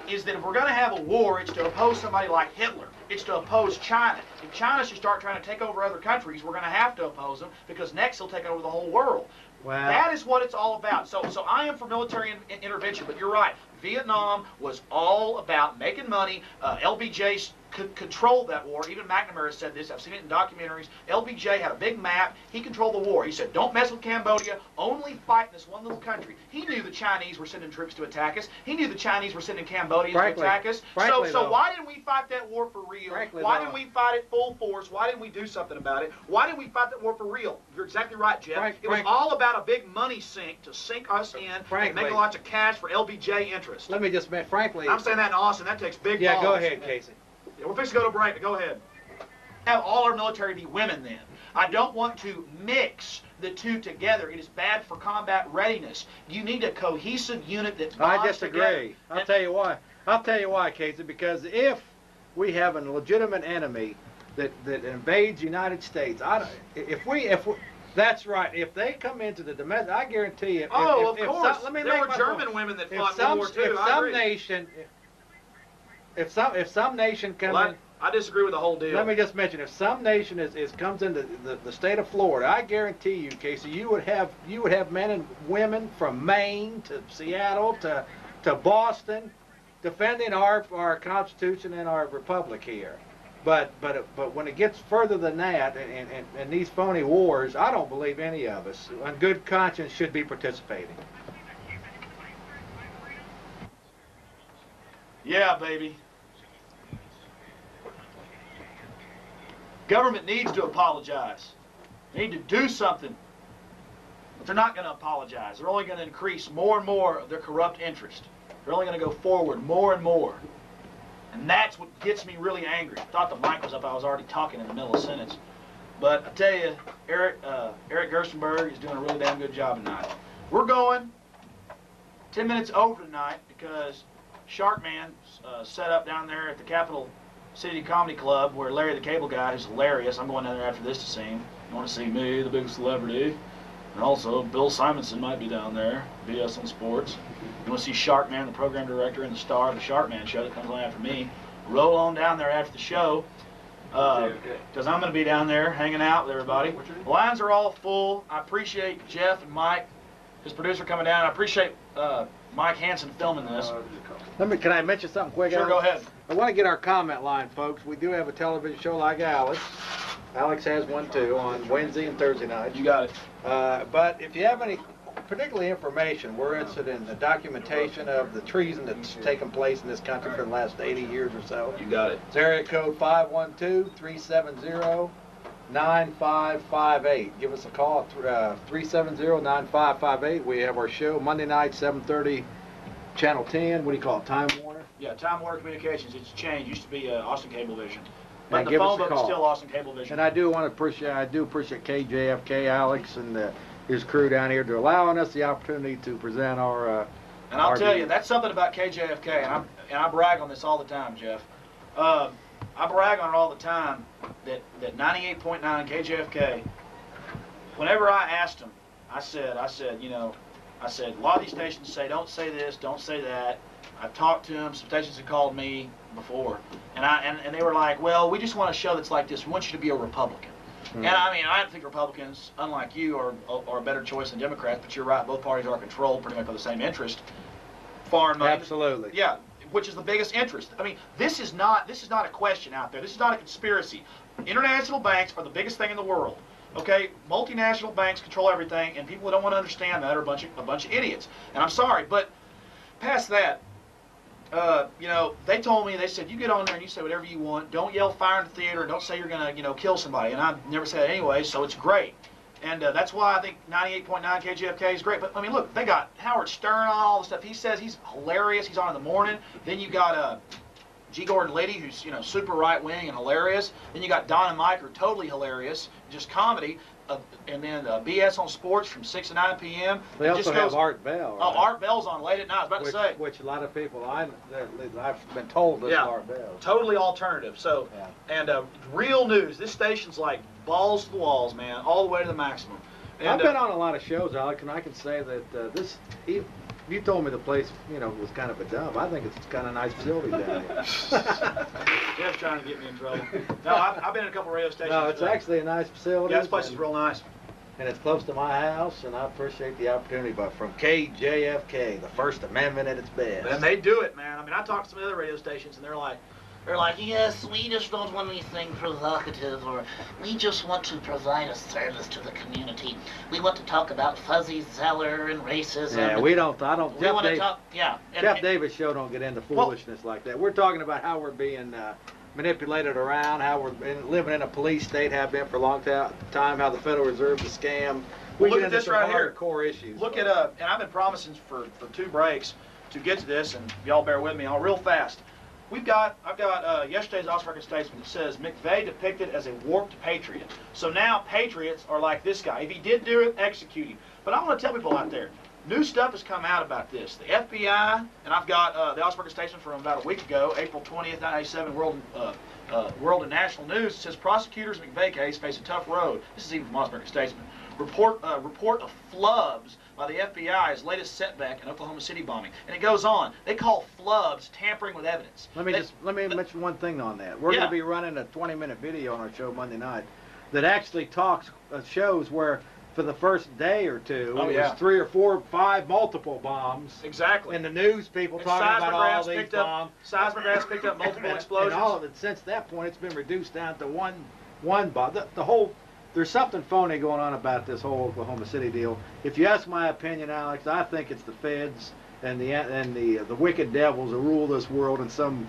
is that if we're going to have a war, it's to oppose somebody like Hitler. It's to oppose China. If China should start trying to take over other countries, we're going to have to oppose them, because next he'll take over the whole world. Wow. That is what it's all about. So I am for military intervention, but you're right. Vietnam was all about making money. LBJ controlled that war. Even McNamara said this. I've seen it in documentaries. LBJ had a big map. He controlled the war. He said, don't mess with Cambodia. Only fight in this one little country. He knew the Chinese were sending troops to attack us. He knew the Chinese were sending Cambodians to attack us. So why didn't we fight that war for real? Why didn't we fight it full force? Why didn't we do something about it? Why didn't we fight that war for real? You're exactly right, Jeff. It was all about a big money sink to sink us in and make lots of cash for LBJ interest. Let me just admit, frankly... I'm saying that in Austin. That takes big balls. Yeah, go ahead, Casey. We're fixing to go to break, but go ahead. Have all our military be women then. I don't want to mix the two together. It is bad for combat readiness. You need a cohesive unit that bonds I disagree. together. I'll tell you why. I'll tell you why, Casey, because if we have a legitimate enemy that invades the United States, that's right. If they come into the domestic, I guarantee you. Of course. There were German women that fought in World War II. If some nation comes in, I disagree with the whole deal. let me just mention, if some nation comes into the state of Florida, I guarantee you, Casey, you would have men and women from Maine to Seattle to Boston defending our Constitution and our republic here. But when it gets further than that, and these phony wars, I don't believe any of us, on good conscience, should be participating. Yeah, baby. Government needs to apologize. They need to do something. But they're not going to apologize. They're only going to increase more and more of their corrupt interest. They're only going to go forward more and more. And that's what gets me really angry. I thought the mic was up. I was already talking in the middle of a sentence. But I tell you, Eric Gerstenberg is doing a really damn good job tonight. We're going 10 minutes over tonight because Sharkman set up down there at the Capital City Comedy Club where Larry the Cable Guy, who's hilarious. I'm going down there after this to see him. You want to see me, the big celebrity. And also, Bill Simonson might be down there, BS on Sports. You want to see Sharkman, the program director and the star of the Sharkman show that comes on after me. Roll on down there after the show. Because I'm going to be down there hanging out with everybody. The lines are all full. I appreciate Jeff and Mike, his producer, coming down. I appreciate Mike Hansen filming this. Can I mention something quick? Sure, go ahead. I want to get our comment line, folks. We do have a television show like Alex. Alex has one too on Wednesday and Thursday nights. You got it. But if you have any particular information, we're interested in the documentation of the treason that's taken place in this country for the last 80 years or so. You got it. It's area code 512-370-9558. Give us a call at 370-9558. We have our show Monday night, 7:30, Channel 10. What do you call it? Time Warner? Yeah, Time Warner Communications. It's changed. It used to be Austin Cablevision. But And the give us phone a book is call. still Austin Cablevision. And I do appreciate KJFK, Alex, and his crew down here to allowing us the opportunity to present our. And I'll tell you, views. that's something about KJFK, and I brag on this all the time, Jeff. I brag on it all the time that 98.9 KJFK. Whenever I asked them, I said, a lot of these stations say don't say this, don't say that. I've talked to them. Some stations have called me before, and they were like, well, we just want a show that's like this. We want you to be a Republican. And I mean, I think Republicans, unlike you, are a better choice than Democrats. But you're right; both parties are controlled pretty much by the same interest. Foreign money. Absolutely. Yeah, which is the biggest interest. I mean, this is not a question out there. This is not a conspiracy. International banks are the biggest thing in the world. Okay, multinational banks control everything, and people who don't want to understand that are a bunch of idiots. And I'm sorry, but past that. They told me, they said, you get on there and you say whatever you want. Don't yell fire in the theater. Don't say you're going to, kill somebody. And I've never said it anyway, so it's great. And that's why I think 98.9 KGFK is great. But, I mean, look, they got Howard Stern on all the stuff. He says he's hilarious. He's on in the morning. Then you got G. Gordon Liddy, who's, super right-wing and hilarious. Then you got Don and Mike, who are totally hilarious, just comedy. And then BS on Sports from 6 to 9 p.m. They also have Art Bell. Right? Oh, Art Bell's on late at night. I was about to say. Which a lot of people, I've been told this Art Bell. Totally alternative. So, and real news. This station's like balls to the walls, man, all the way to the maximum. And, I've been on a lot of shows, Alec, and I can say that this. You told me the place, was kind of a dump. I think it's kind of a nice facility down here. Jeff's trying to get me in trouble. No, I've been in a couple radio stations. No, it's actually a nice facility. Yeah, this place is real nice. And it's close to my house, and I appreciate the opportunity. But from KJFK, the First Amendment at its best. And they do it, man. I mean, I talked to some other radio stations, and they're like, yes, we just don't want anything provocative, or we just want to provide a service to the community. We want to talk about Fuzzy Zeller and racism. Yeah, I don't. We want to talk, yeah. Jeff Davis show don't get into foolishness like that. We're talking about how we're being manipulated around, how we're living in a police state, have been for a long time, how the Federal Reserve's a scam. We look get at into this some right here. Core issues. Look at and I've been promising for 2 breaks to get to this, and y'all bear with me. I'll real fast. I've got yesterday's Oscar Statesman that says McVeigh depicted as a warped patriot. So now patriots are like this guy. If he did do it, execute him. But I want to tell people out there, new stuff has come out about this. The FBI, and I've got the Oscar Statesman from about a week ago, April 20th, 1987, World and National News, says prosecutors in McVeigh case face a tough road. This is even from Oscar Statesman. Report of flubs by the FBI is latest setback in Oklahoma City bombing. And it goes on. They call flubs tampering with evidence. Let me mention one thing on that. We're going to be running a 20-minute video on our show Monday night that actually shows where for the first day or two, it was 3 or 4 or 5 multiple bombs. Exactly. And the news people talking about all these bombs. Seismographs picked up multiple explosions. And all of it, since that point, it's been reduced down to one bomb. There's something phony going on about this whole Oklahoma City deal. If you ask my opinion, Alex, I think it's the feds and the wicked devils who rule this world in some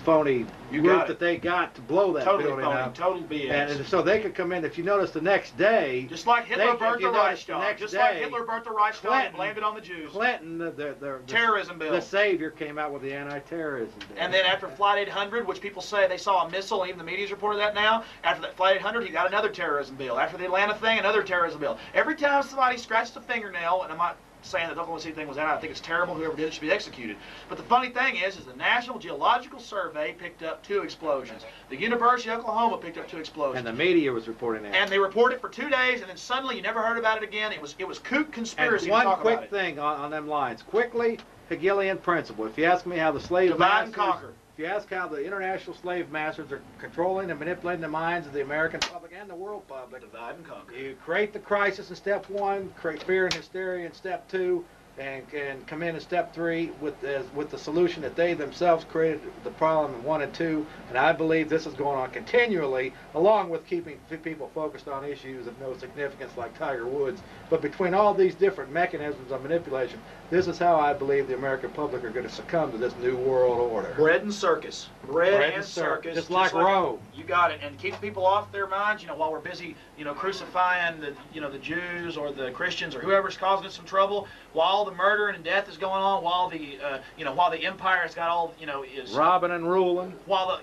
phony group that they got to blow that building up. Total BS. And so they could come in. If you notice, the next day, just like Hitler burnt the Reichstag. Just like Hitler burnt the Reichstag and blamed it on the Jews. Clinton, the terrorism bill. The savior came out with the anti-terrorism bill. And then after Flight 800, which people say they saw a missile, even the media's reported that now. After that Flight 800, he got another terrorism bill. After the Atlanta thing, another terrorism bill. Every time somebody scratched a fingernail, and I'm not saying that the Oklahoma City thing was out, I think it's terrible. Whoever did it should be executed. But the funny thing is the National Geological Survey picked up 2 explosions. The University of Oklahoma picked up 2 explosions. And the media was reporting that. And they reported it for 2 days, and then suddenly you never heard about it again. It was kook conspiracy. And one quick thing on them lines. Quickly, Hegelian principle. If you ask me how the slave divide and conquer. If you ask how the international slave masters are controlling and manipulating the minds of the American public and the world public, divide and conquer. You create the crisis in step 1, create fear and hysteria in step 2, and come in step 3 with the solution that they themselves created the problem in 1 and 2. And I believe this is going on continually, along with keeping people focused on issues of no significance like Tiger Woods. But between all these different mechanisms of manipulation, this is how I believe the American public are going to succumb to this new world order. Bread and circus. Bread and circus. Just like Rome. You got it. And keeps people off their minds, while we're busy, crucifying the Jews or the Christians or whoever's causing us some trouble, while the murder and death is going on, while the empire has got all, is robbing and ruling.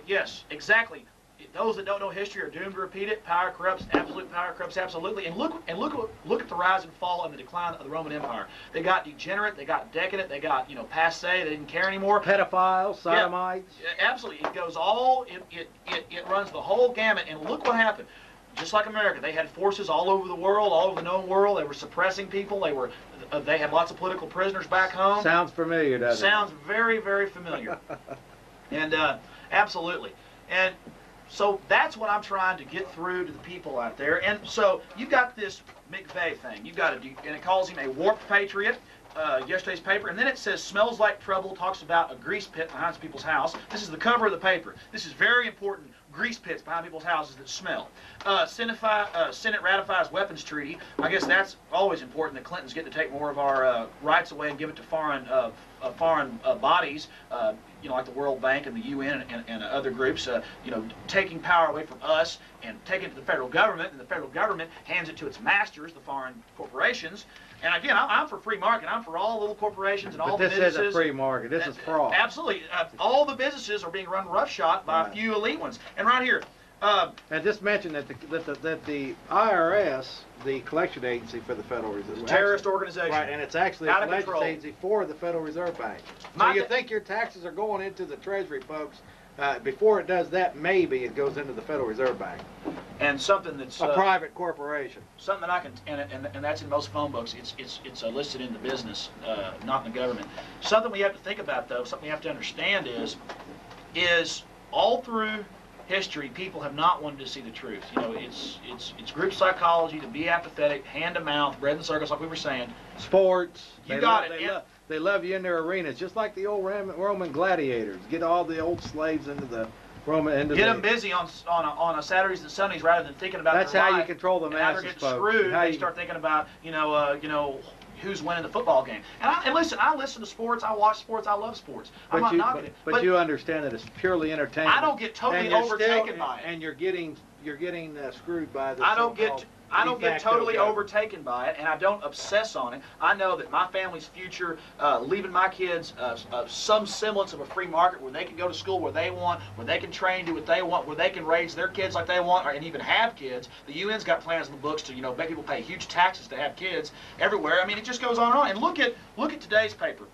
Yes, exactly. Those that don't know history are doomed to repeat it. Power corrupts. Absolute power corrupts absolutely. And look at the rise and fall and the decline of the Roman Empire. They got degenerate. They got decadent. They got passe. They didn't care anymore. Pedophiles, sodomites. Yeah, absolutely. It goes all. It runs the whole gamut. And look what happened. Just like America, they had forces all over the world, all over the known world. They were suppressing people. They had lots of political prisoners back home. Sounds familiar, doesn't it? Sounds very, very familiar. And absolutely. And so that's what I'm trying to get through to the people out there. And so you've got this McVeigh thing. You've got and it calls him a warped patriot. Yesterday's paper, and then it says smells like trouble, talks about a grease pit behind some people's house. This is the cover of the paper. This is very important. Grease pits behind people's houses that smell. Senate ratifies weapons treaty. I guess that's always important that Clinton's getting to take more of our rights away and give it to foreign foreign bodies, you know, like the World Bank and the UN and other groups, you know, taking power away from us and taking it to the federal government, and the federal government hands it to its masters, the foreign corporations. And again, I'm for free market. I'm for all little corporations and all But the this businesses. isn't free market. This is fraud. Absolutely. All the businesses are being run roughshod by Right. a few elite ones. And right here, And just mention that the IRS, the collection agency for the Federal Reserve, terrorist organization. right, and it's actually a Out of collection control. agency for the Federal Reserve Bank. So My you th- think your taxes are going into the Treasury, folks? Before it does that, maybe it goes into the Federal Reserve Bank, And something that's a private corporation. something that I can, and that's in most phone books. It's listed in the business, not in the government. Something we have to think about, though. Something we have to understand is all through history, people have not wanted to see the truth. You know, it's group psychology to be apathetic, hand to mouth, bread and circles, like we were saying. Sports. You they got love, it, They, yeah. they love you in their arenas, just like the old Roman gladiators. Get all the old slaves into the Roman. Into Get the, them busy on a Saturdays and Sundays rather than thinking about That's their how you life. control the And now they're masses, getting folks. screwed. How They you- start thinking about who's winning the football game. And listen, I listen to sports. I watch sports. I love sports. I'm not knocking it. But you understand that it's purely entertainment. I don't get totally And you're overtaken by it. And you're getting screwed by the. I don't get so-called de facto totally government. overtaken by it, and I don't obsess on it. I know that my family's future, leaving my kids some semblance of a free market where they can go to school where they want, where they can train, do what they want, where they can raise their kids like they want, and even have kids. The UN's got plans in the books to, you know, make people pay huge taxes to have kids everywhere. I mean, it just goes on and on. And look at today's paper,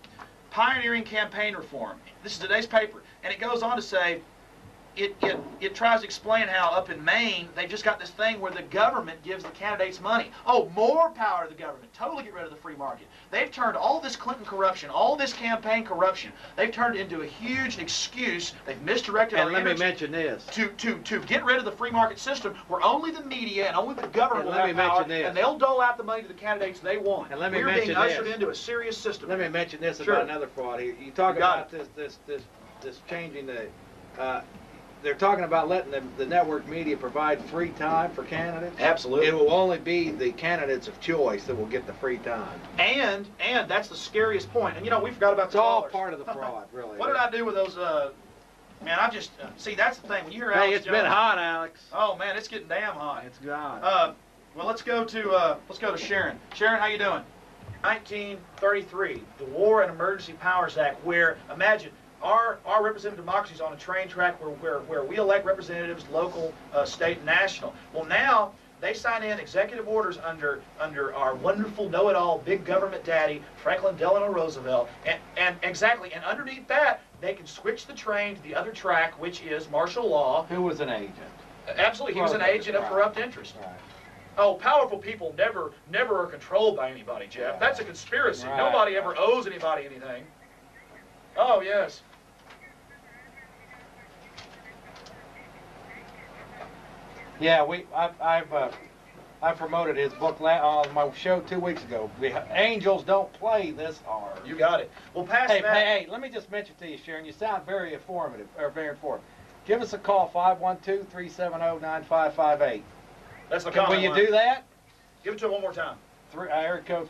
Pioneering Campaign Reform. This is today's paper, and it goes on to say. It tries to explain how up in Maine they just got this thing where the government gives the candidates money. Oh, more power to the government. Totally get rid of the free market. They've turned all this Clinton corruption, all this campaign corruption, they've turned it into a huge excuse. They've misdirected And our let me energy mention this. to get rid of the free market system where only the media and only the government And will let have me power, mention this. and they'll dole out the money to the candidates they want. And let me We're mention being ushered this. into a serious system. Let me mention this Sure. about another fraud here. You talk You got about this changing the. They're talking about letting the network media provide free time for candidates. Absolutely. It will only be the candidates of choice that will get the free time. And that's the scariest point. And you know, we forgot about It's the all dollars. part of the fraud, really. What did I do with those? Man, I just see. That's the thing. When you hear Hey, Alex it's been Jones- hot, Alex. Oh man, it's getting damn hot. It's gone. Well, let's go to Sharon. Sharon, how you doing? 1933, the War and Emergency Powers Act, where imagine. Our representative democracy is on a train track where we elect representatives, local, state, and national. Well, now they sign in executive orders under our wonderful know-it-all big government daddy, Franklin Delano Roosevelt, and exactly, and underneath that, they can switch the train to the other track, which is martial law. Who was an agent? Absolutely, he was an agent of corrupt interest. Right. Oh, powerful people never are controlled by anybody, Jeff. That's a conspiracy. Right. Nobody ever owes anybody anything. Oh, yes. Yeah, I promoted his book on my show 2 weeks ago. Angels don't play this hard. You got it. Well, past Hey, that, hey, let me just mention to you, Sharon, you sound very informative, or very informative. Give us a call, 512-370-9558. that's the Will comment you line. do that? Give it to him one more time. Area code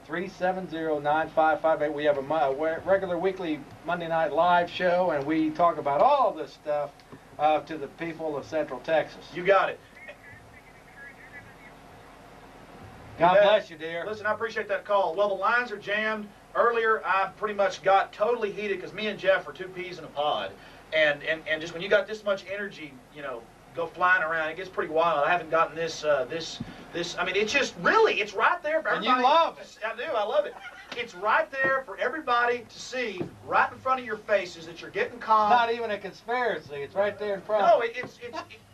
512-370-9558. We have a regular weekly Monday night live show, and we talk about all this stuff to the people of Central Texas. You got it. God bet. bless you, dear. Listen, I appreciate that call. Well, the lines are jammed. Earlier, I pretty much got totally heated because me and Jeff are two peas in a pod. And just when you got this much energy, you know, go flying around, it gets pretty wild. I haven't gotten this, I mean, it's just really, it's right there for And everybody. you love it. I do, I love it. It's right there for everybody to see, right in front of your faces, that you're getting calm. Not even a conspiracy. It's right there in front. No,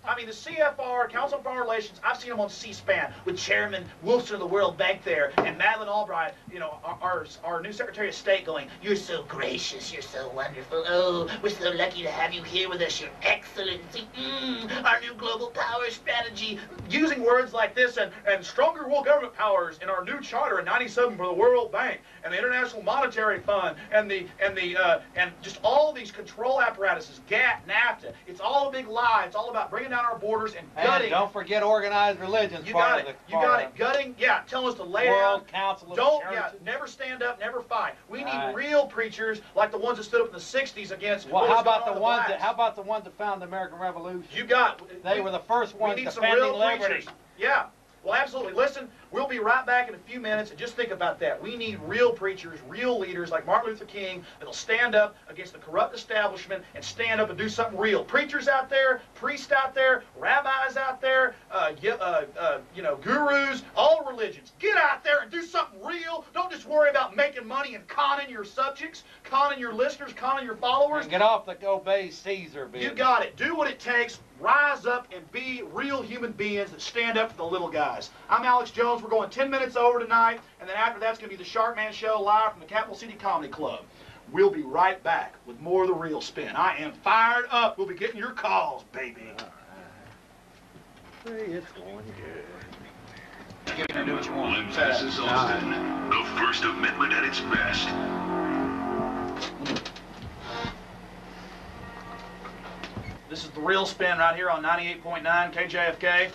I mean, the CFR, Council on Foreign Relations, I've seen them on C-SPAN with Chairman Wilson of the World Bank there, and Madeleine Albright, you know, our new Secretary of State going, "You're so gracious, you're so wonderful. Oh, we're so lucky to have you here with us, Your Excellency. Our new global power strategy," using words like this, and stronger world government powers in our new charter in '97 for the World Bank. and the International Monetary Fund and just all these control apparatuses, GATT, NAFTA. It's all a big lie. It's all about bringing down our borders and gutting. And don't forget organized religions. You got it. You got it. Gutting. Yeah, telling us to lay down. World Council of Don't. Churches. Yeah, never stand up, never fight. We need Right. real preachers like the ones that stood up in the '60s against. Well, what how was going about on the with ones blacks. how about the ones that found the American Revolution? You got. They were the first We ones need some defending real liberty. preachers. Yeah. Well, absolutely. Listen, we'll be right back in a few minutes, and just think about that. We need real preachers, real leaders like Martin Luther King that'll stand up against the corrupt establishment and stand up and do something real. Preachers out there, priests out there, rabbis out there, gurus, all religions. Get out there and do something real. Don't just worry about making money and conning your subjects, conning your listeners, conning your followers. And get off the obey Caesar business. You got it. Do what it takes. Rise up and be real human beings that stand up for the little guys. I'm Alex Jones. We're going 10 minutes over tonight, and then after that's going to be the Shark Man Show live from the Capital City Comedy Club. We'll be right back with more of The Real Spin. I am fired up. We'll be getting your calls, baby. Hey, it's going good. Get in and do what you want. I'm Mrs. Austin. The First Amendment at its best. This is The Real Spin right here on 98.9 KJFK.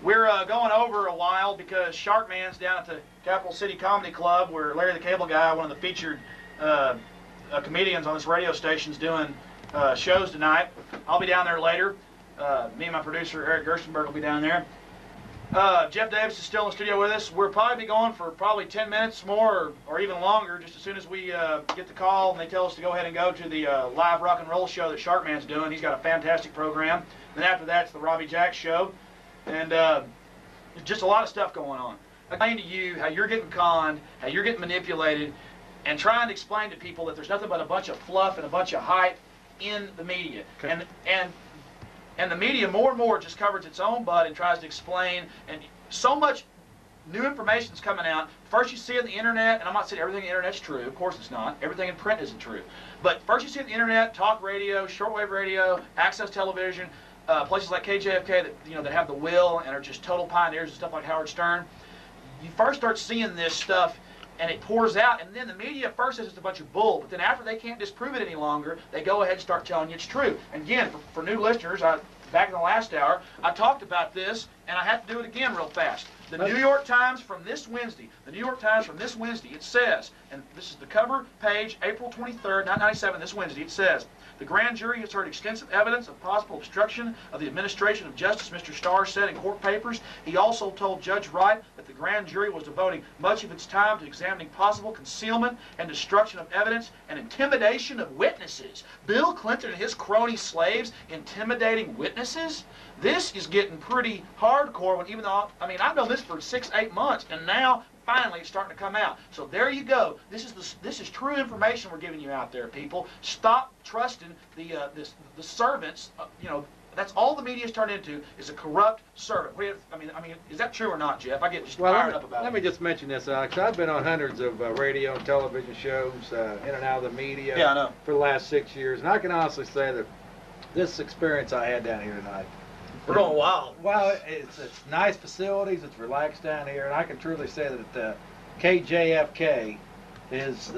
We're going over a while because Shark Man's down at the Capital City Comedy Club where Larry the Cable Guy, one of the featured comedians on this radio station, is doing shows tonight. I'll be down there later. Me and my producer Eric Gerstenberg will be down there. Jeff Davis is still in the studio with us. We'll probably be going for probably 10 minutes more or even longer, just as soon as we get the call and they tell us to go ahead and go to the live rock and roll show that Sharkman's doing. He's got a fantastic program. Then after that, it's the Robbie Jack show. And just a lot of stuff going on. Explain to you how you're getting conned, how you're getting manipulated, and trying to explain to people that there's nothing but a bunch of fluff and a bunch of hype in the media. Okay. And the media more and more just covers its own butt and tries to explain, and so much new information's coming out. First you see it on the internet, and I'm not saying everything on the internet's true, of course it's not. Everything in print isn't true. But first you see it on the internet, talk radio, shortwave radio, access television, places like KJFK that have the will and are just total pioneers and stuff like Howard Stern. You first start seeing this stuff and it pours out, and then the media first says it's a bunch of bull, but then after they can't disprove it any longer, they go ahead and start telling you it's true. And again, for new listeners, back in the last hour, I talked about this, and I have to do it again real fast. The New York Times from this Wednesday, it says, and this is the cover page, April 23rd, 1997, this Wednesday, it says, the grand jury has heard extensive evidence of possible obstruction of the administration of justice, Mr. Starr said in court papers. He also told Judge Wright that the grand jury was devoting much of its time to examining possible concealment and destruction of evidence and intimidation of witnesses. Bill Clinton and his crony slaves intimidating witnesses? This is getting pretty hardcore, when even though, I've known this for 6-8 months, and now finally it's starting to come out. So there you go. This is true information we're giving you out there, people. Stop trusting the servants. That's all the media's turned into, is a corrupt servant. Is that true or not, Jeff? I get just fired up about it. Let me just mention this, Alex. I've been on hundreds of radio and television shows in and out of the media Yeah, I know. for the last 6 years, and I can honestly say that this experience I had down here tonight, We're going wild. well, it's nice facilities, it's relaxed down here, and I can truly say that KJFK is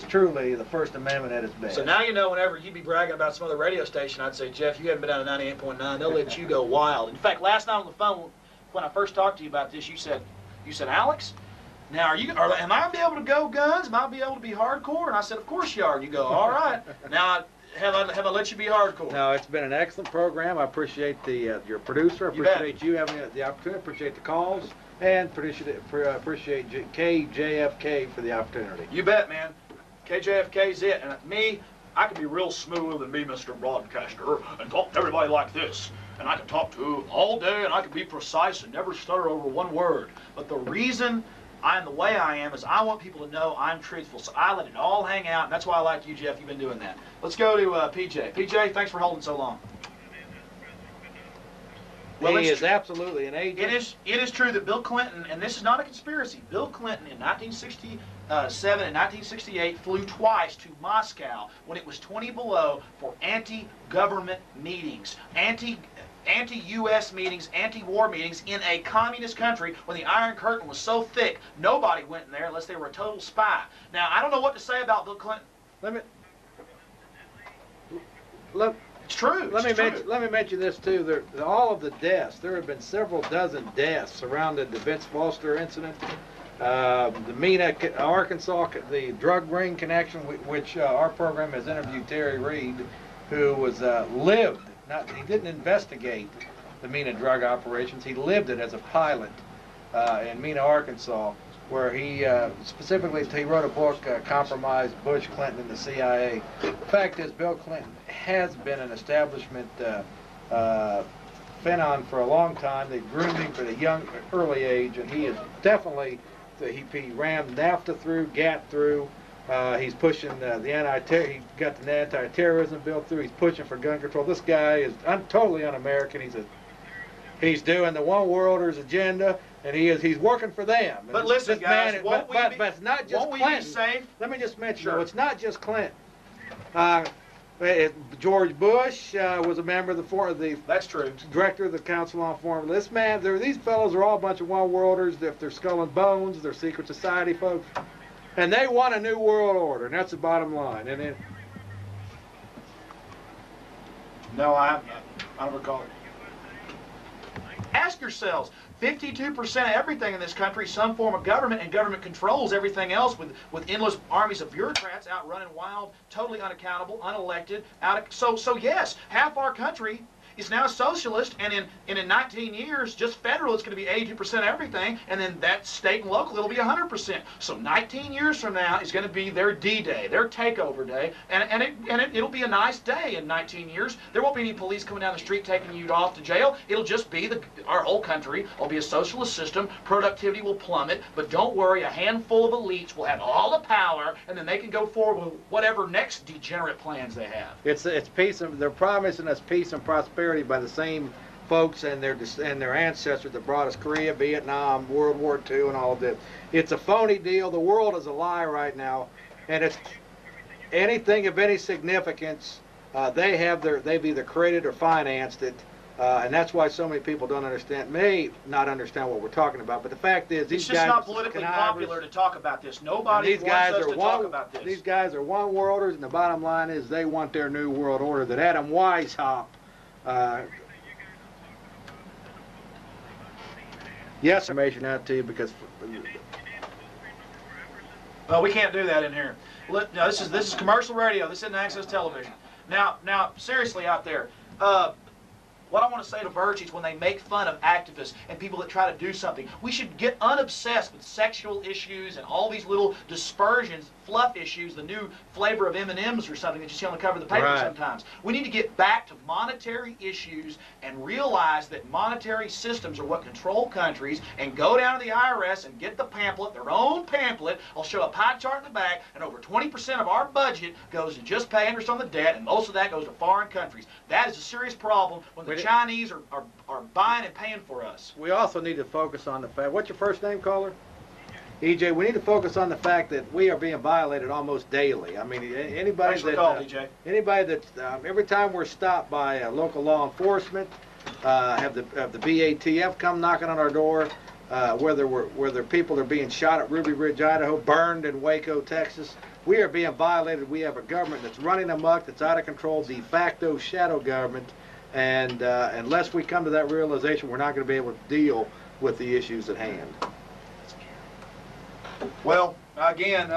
truly the First Amendment at its best. So now you know, whenever you'd be bragging about some other radio station, I'd say, Jeff, you haven't been down to 98.9. They'll let you go wild. In fact, last night on the phone, when I first talked to you about this, you said, Alex, now am I going to be able to go guns? Am I going to be able to be hardcore? And I said, of course you are. And you go, all right. Now, have I let you be hardcore? No, it's been an excellent program. I appreciate your producer. I appreciate you having the opportunity. Appreciate the calls, and appreciate KJFK for the opportunity. You bet, man. KJFK's it. And me, I can be real smooth and be Mr. Broadcaster and talk to everybody like this. And I can talk to them all day, and I can be precise and never stutter over one word. But the reason I am the way I am is I want people to know I'm truthful. So I let it all hang out, and that's why I like you, Jeff. You've been doing that. Let's go to PJ. PJ, thanks for holding so long. Well, he is absolutely an agent. It is true that Bill Clinton, and this is not a conspiracy, Bill Clinton in 1967 and 1968 flew twice to Moscow when it was 20 below for anti-government meetings, anti-U.S. meetings, anti-war meetings in a communist country when the Iron Curtain was so thick, nobody went in there unless they were a total spy. Now, I don't know what to say about Bill Clinton. It's true. Let me mention this too. All of the deaths. There have been several dozen deaths surrounding the Vince Foster incident, the Mena, Arkansas, the drug ring connection, which our program has interviewed Terry Reed, who was lived. He didn't investigate the Mena drug operations. He lived it as a pilot in Mena, Arkansas, where he specifically he wrote a book, Compromised Bush, Clinton, and the CIA. The fact is, Bill Clinton has been an establishment phenom for a long time. They groomed him for the early age, and he is definitely, he rammed NAFTA through, GATT through. He's pushing he got the anti-terrorism bill through. He's pushing for gun control. This guy is totally un-American. He's doing the One Worlders agenda, and he's working for them. But and listen, guys, but it's not just Clinton. Let me just mention, sure. It's not just Clinton. George Bush was a member of the That's true. director of the Council on Foreign. This man, these fellows are all a bunch of One Worlders. If they're Skull and Bones, they're secret society folks, and they want a new world order, and that's the bottom line. And then, No, I don't recall it. Ask yourselves, 52% of everything in this country is some form of government, and government controls everything else with endless armies of bureaucrats out running wild, totally unaccountable, unelected. So yes, half our country is now socialist, and in 19 years, just federal, it's going to be 80% everything, and then that state and local, it'll be 100%. So 19 years from now is going to be their D-Day, their takeover day, and it'll be a nice day in 19 years. There won't be any police coming down the street taking you off to jail. It'll just be our whole country will be a socialist system. Productivity will plummet, but don't worry, a handful of elites will have all the power, and then they can go forward with whatever next degenerate plans they have. it's peace, and they're promising us peace and prosperity by the same folks and their ancestors that brought us Korea, Vietnam, World War II, and all of this. It's a phony deal. The world is a lie right now, and it's anything of any significance. They've either created or financed it, and that's why so many people may not understand what we're talking about. But the fact is, It's just not politically popular to talk about this. Nobody wants us to talk about this. These guys are One Worlders, and the bottom line is they want their new world order that Adam Weishaupt. Yes, information out to you because. Well, we can't do that in here. No, this is commercial radio. This isn't access television. Now, seriously out there, what I want to say to virtues when they make fun of activists and people that try to do something, we should get unobsessed with sexual issues and all these little dispersions, fluff issues, the new flavor of M&Ms or something that you see on the cover of the paper Right. sometimes. We need to get back to monetary issues and realize that monetary systems are what control countries, and go down to the IRS and get the pamphlet, their own pamphlet. I'll show a pie chart in the back, and over 20% of our budget goes to just pay interest on the debt, and most of that goes to foreign countries. That is a serious problem when the Chinese are buying and paying for us. We also need to focus on the fact. What's your first name, caller? EJ. We need to focus on the fact that we are being violated almost daily. I mean, anybody Thanks for the that call, DJ. anybody that every time we're stopped by local law enforcement, have the BATF come knocking on our door, whether people are being shot at Ruby Ridge, Idaho, burned in Waco, Texas. We are being violated. We have a government that's running amok, that's out of control, de facto shadow government. And unless we come to that realization, we're not going to be able to deal with the issues at hand. Well, again,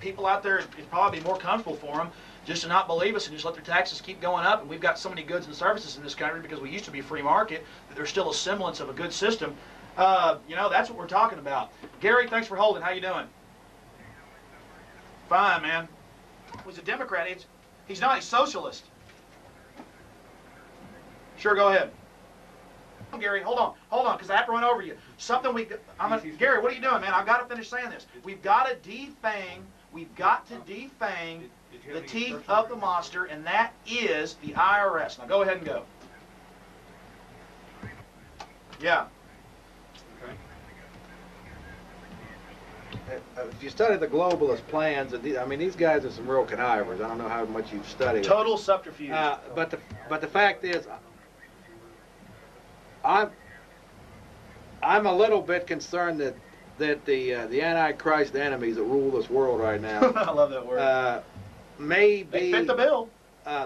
people out there, it'd probably be more comfortable for them just to not believe us and just let their taxes keep going up. And we've got so many goods and services in this country because we used to be free market that there's still a semblance of a good system. That's what we're talking about. Gary, thanks for holding. How you doing? Fine, man. He's a Democrat. He's not a socialist. Sure, go ahead. Gary, hold on, because I have to run over you. Gary, what are you doing, man? I've got to finish saying this. We've got to defang the teeth of the monster, and that is the IRS. Now go ahead and go. Yeah. If you study the globalist plans, these guys are some real connivers. I don't know how much you've studied. Total subterfuge. But the fact is, I'm a little bit concerned that the Antichrist enemies that rule this world right now I love that word. may They be fit the bill.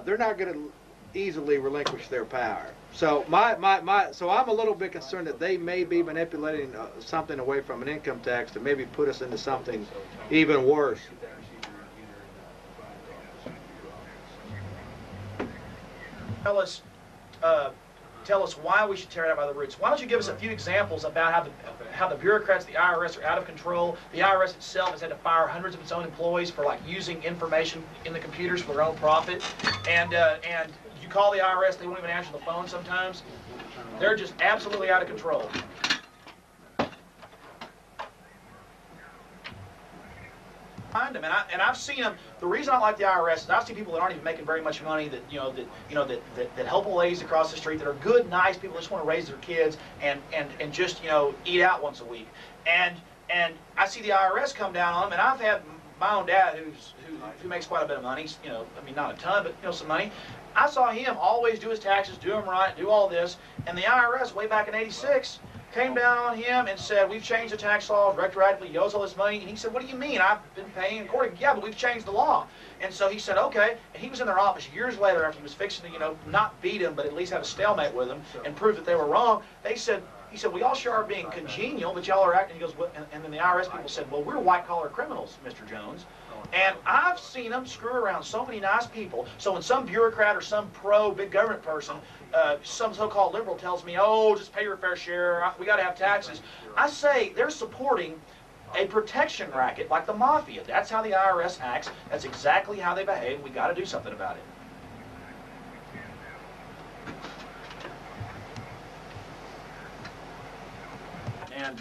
they're not going to easily relinquish their power. So so I'm a little bit concerned that they may be manipulating something away from an income tax to maybe put us into something even worse. Tell us why we should tear it out by the roots. Why don't you give us a few examples about how the bureaucrats, the IRS, are out of control? The IRS itself has had to fire hundreds of its own employees for like using information in the computers for their own profit. And you call the IRS, they won't even answer the phone sometimes. They're just absolutely out of control. Them, and I've seen them. The reason I like the IRS is I've seen people that aren't even making very much money that help old ladies across the street, that are good, nice people that just want to raise their kids and just eat out once a week. And I see the IRS come down on them, and I've had my own dad who makes quite a bit of money. I mean, not a ton, but some money. I saw him always do his taxes, do them right, do all this, and the IRS way back in '86. Came down on him and said, we've changed the tax laws retroactively, he owes all this money. And he said, what do you mean? I've been paying according. Yeah, but we've changed the law. And so he said, okay. And he was in their office years later after he was fixing to, not beat him, but at least have a stalemate with them and prove that they were wrong. He said, we all sure are being congenial, but y'all are acting. He goes, and then the IRS people said, well, we're white-collar criminals, Mr. Jones. And I've seen them screw around so many nice people. So when some bureaucrat or some pro-big government person, some so-called liberal tells me, oh, just pay your fair share, we got to have taxes, I say they're supporting a protection racket like the mafia. That's how the IRS acts. That's exactly how they behave. We got to do something about it. And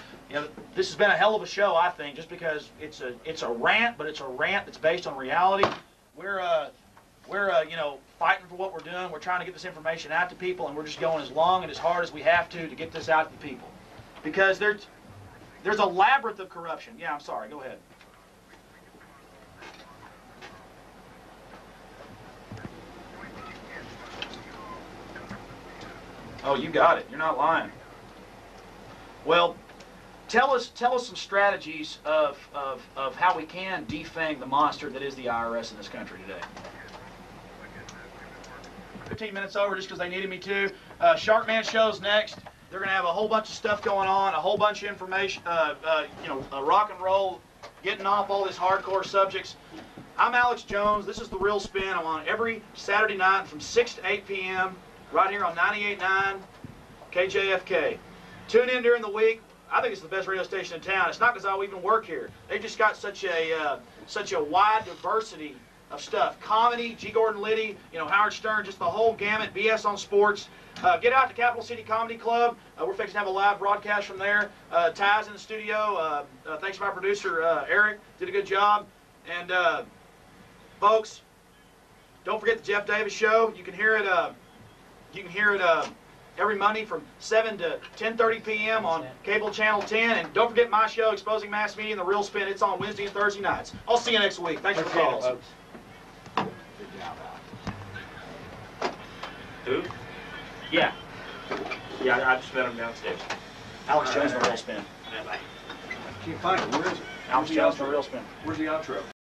this has been a hell of a show, I think, just because it's a rant, but it's a rant that's based on reality. We're fighting for what we're doing. We're trying to get this information out to people, and we're just going as long and as hard as we have to get this out to the people. Because there's a labyrinth of corruption. Yeah, I'm sorry. Go ahead. Oh, you got it. You're not lying. Well, tell us some strategies of how we can defang the monster that is the IRS in this country today. 15 minutes over just because they needed me to. Sharkman show's next. They're going to have a whole bunch of stuff going on, a whole bunch of information, rock and roll, getting off all these hardcore subjects. I'm Alex Jones. This is The Real Spin. I'm on every Saturday night from 6 to 8 p.m. right here on 98.9 KJFK. Tune in during the week. I think it's the best radio station in town. It's not because I even work here. They've just got such a wide diversity of stuff. Comedy, G. Gordon Liddy, Howard Stern, just the whole gamut. BS on sports. Get out to Capital City Comedy Club. We're fixing to have a live broadcast from there. Ty's in the studio. Thanks to my producer, Eric. Did a good job. And folks, don't forget the Jeff Davis Show. You can hear it. Every Monday from 7 to 10:30 p.m. on cable channel 10. And don't forget my show, Exposing Mass Media and The Real Spin. It's on Wednesday and Thursday nights. I'll see you next week. Thanks for the calls. Good job, Alex. Who? Yeah. Yeah, I just met him downstairs. Alex Jones, The Real Spin. Bye. Can't find it. Where is it? Alex Jones, The Real Spin. Where's the outro?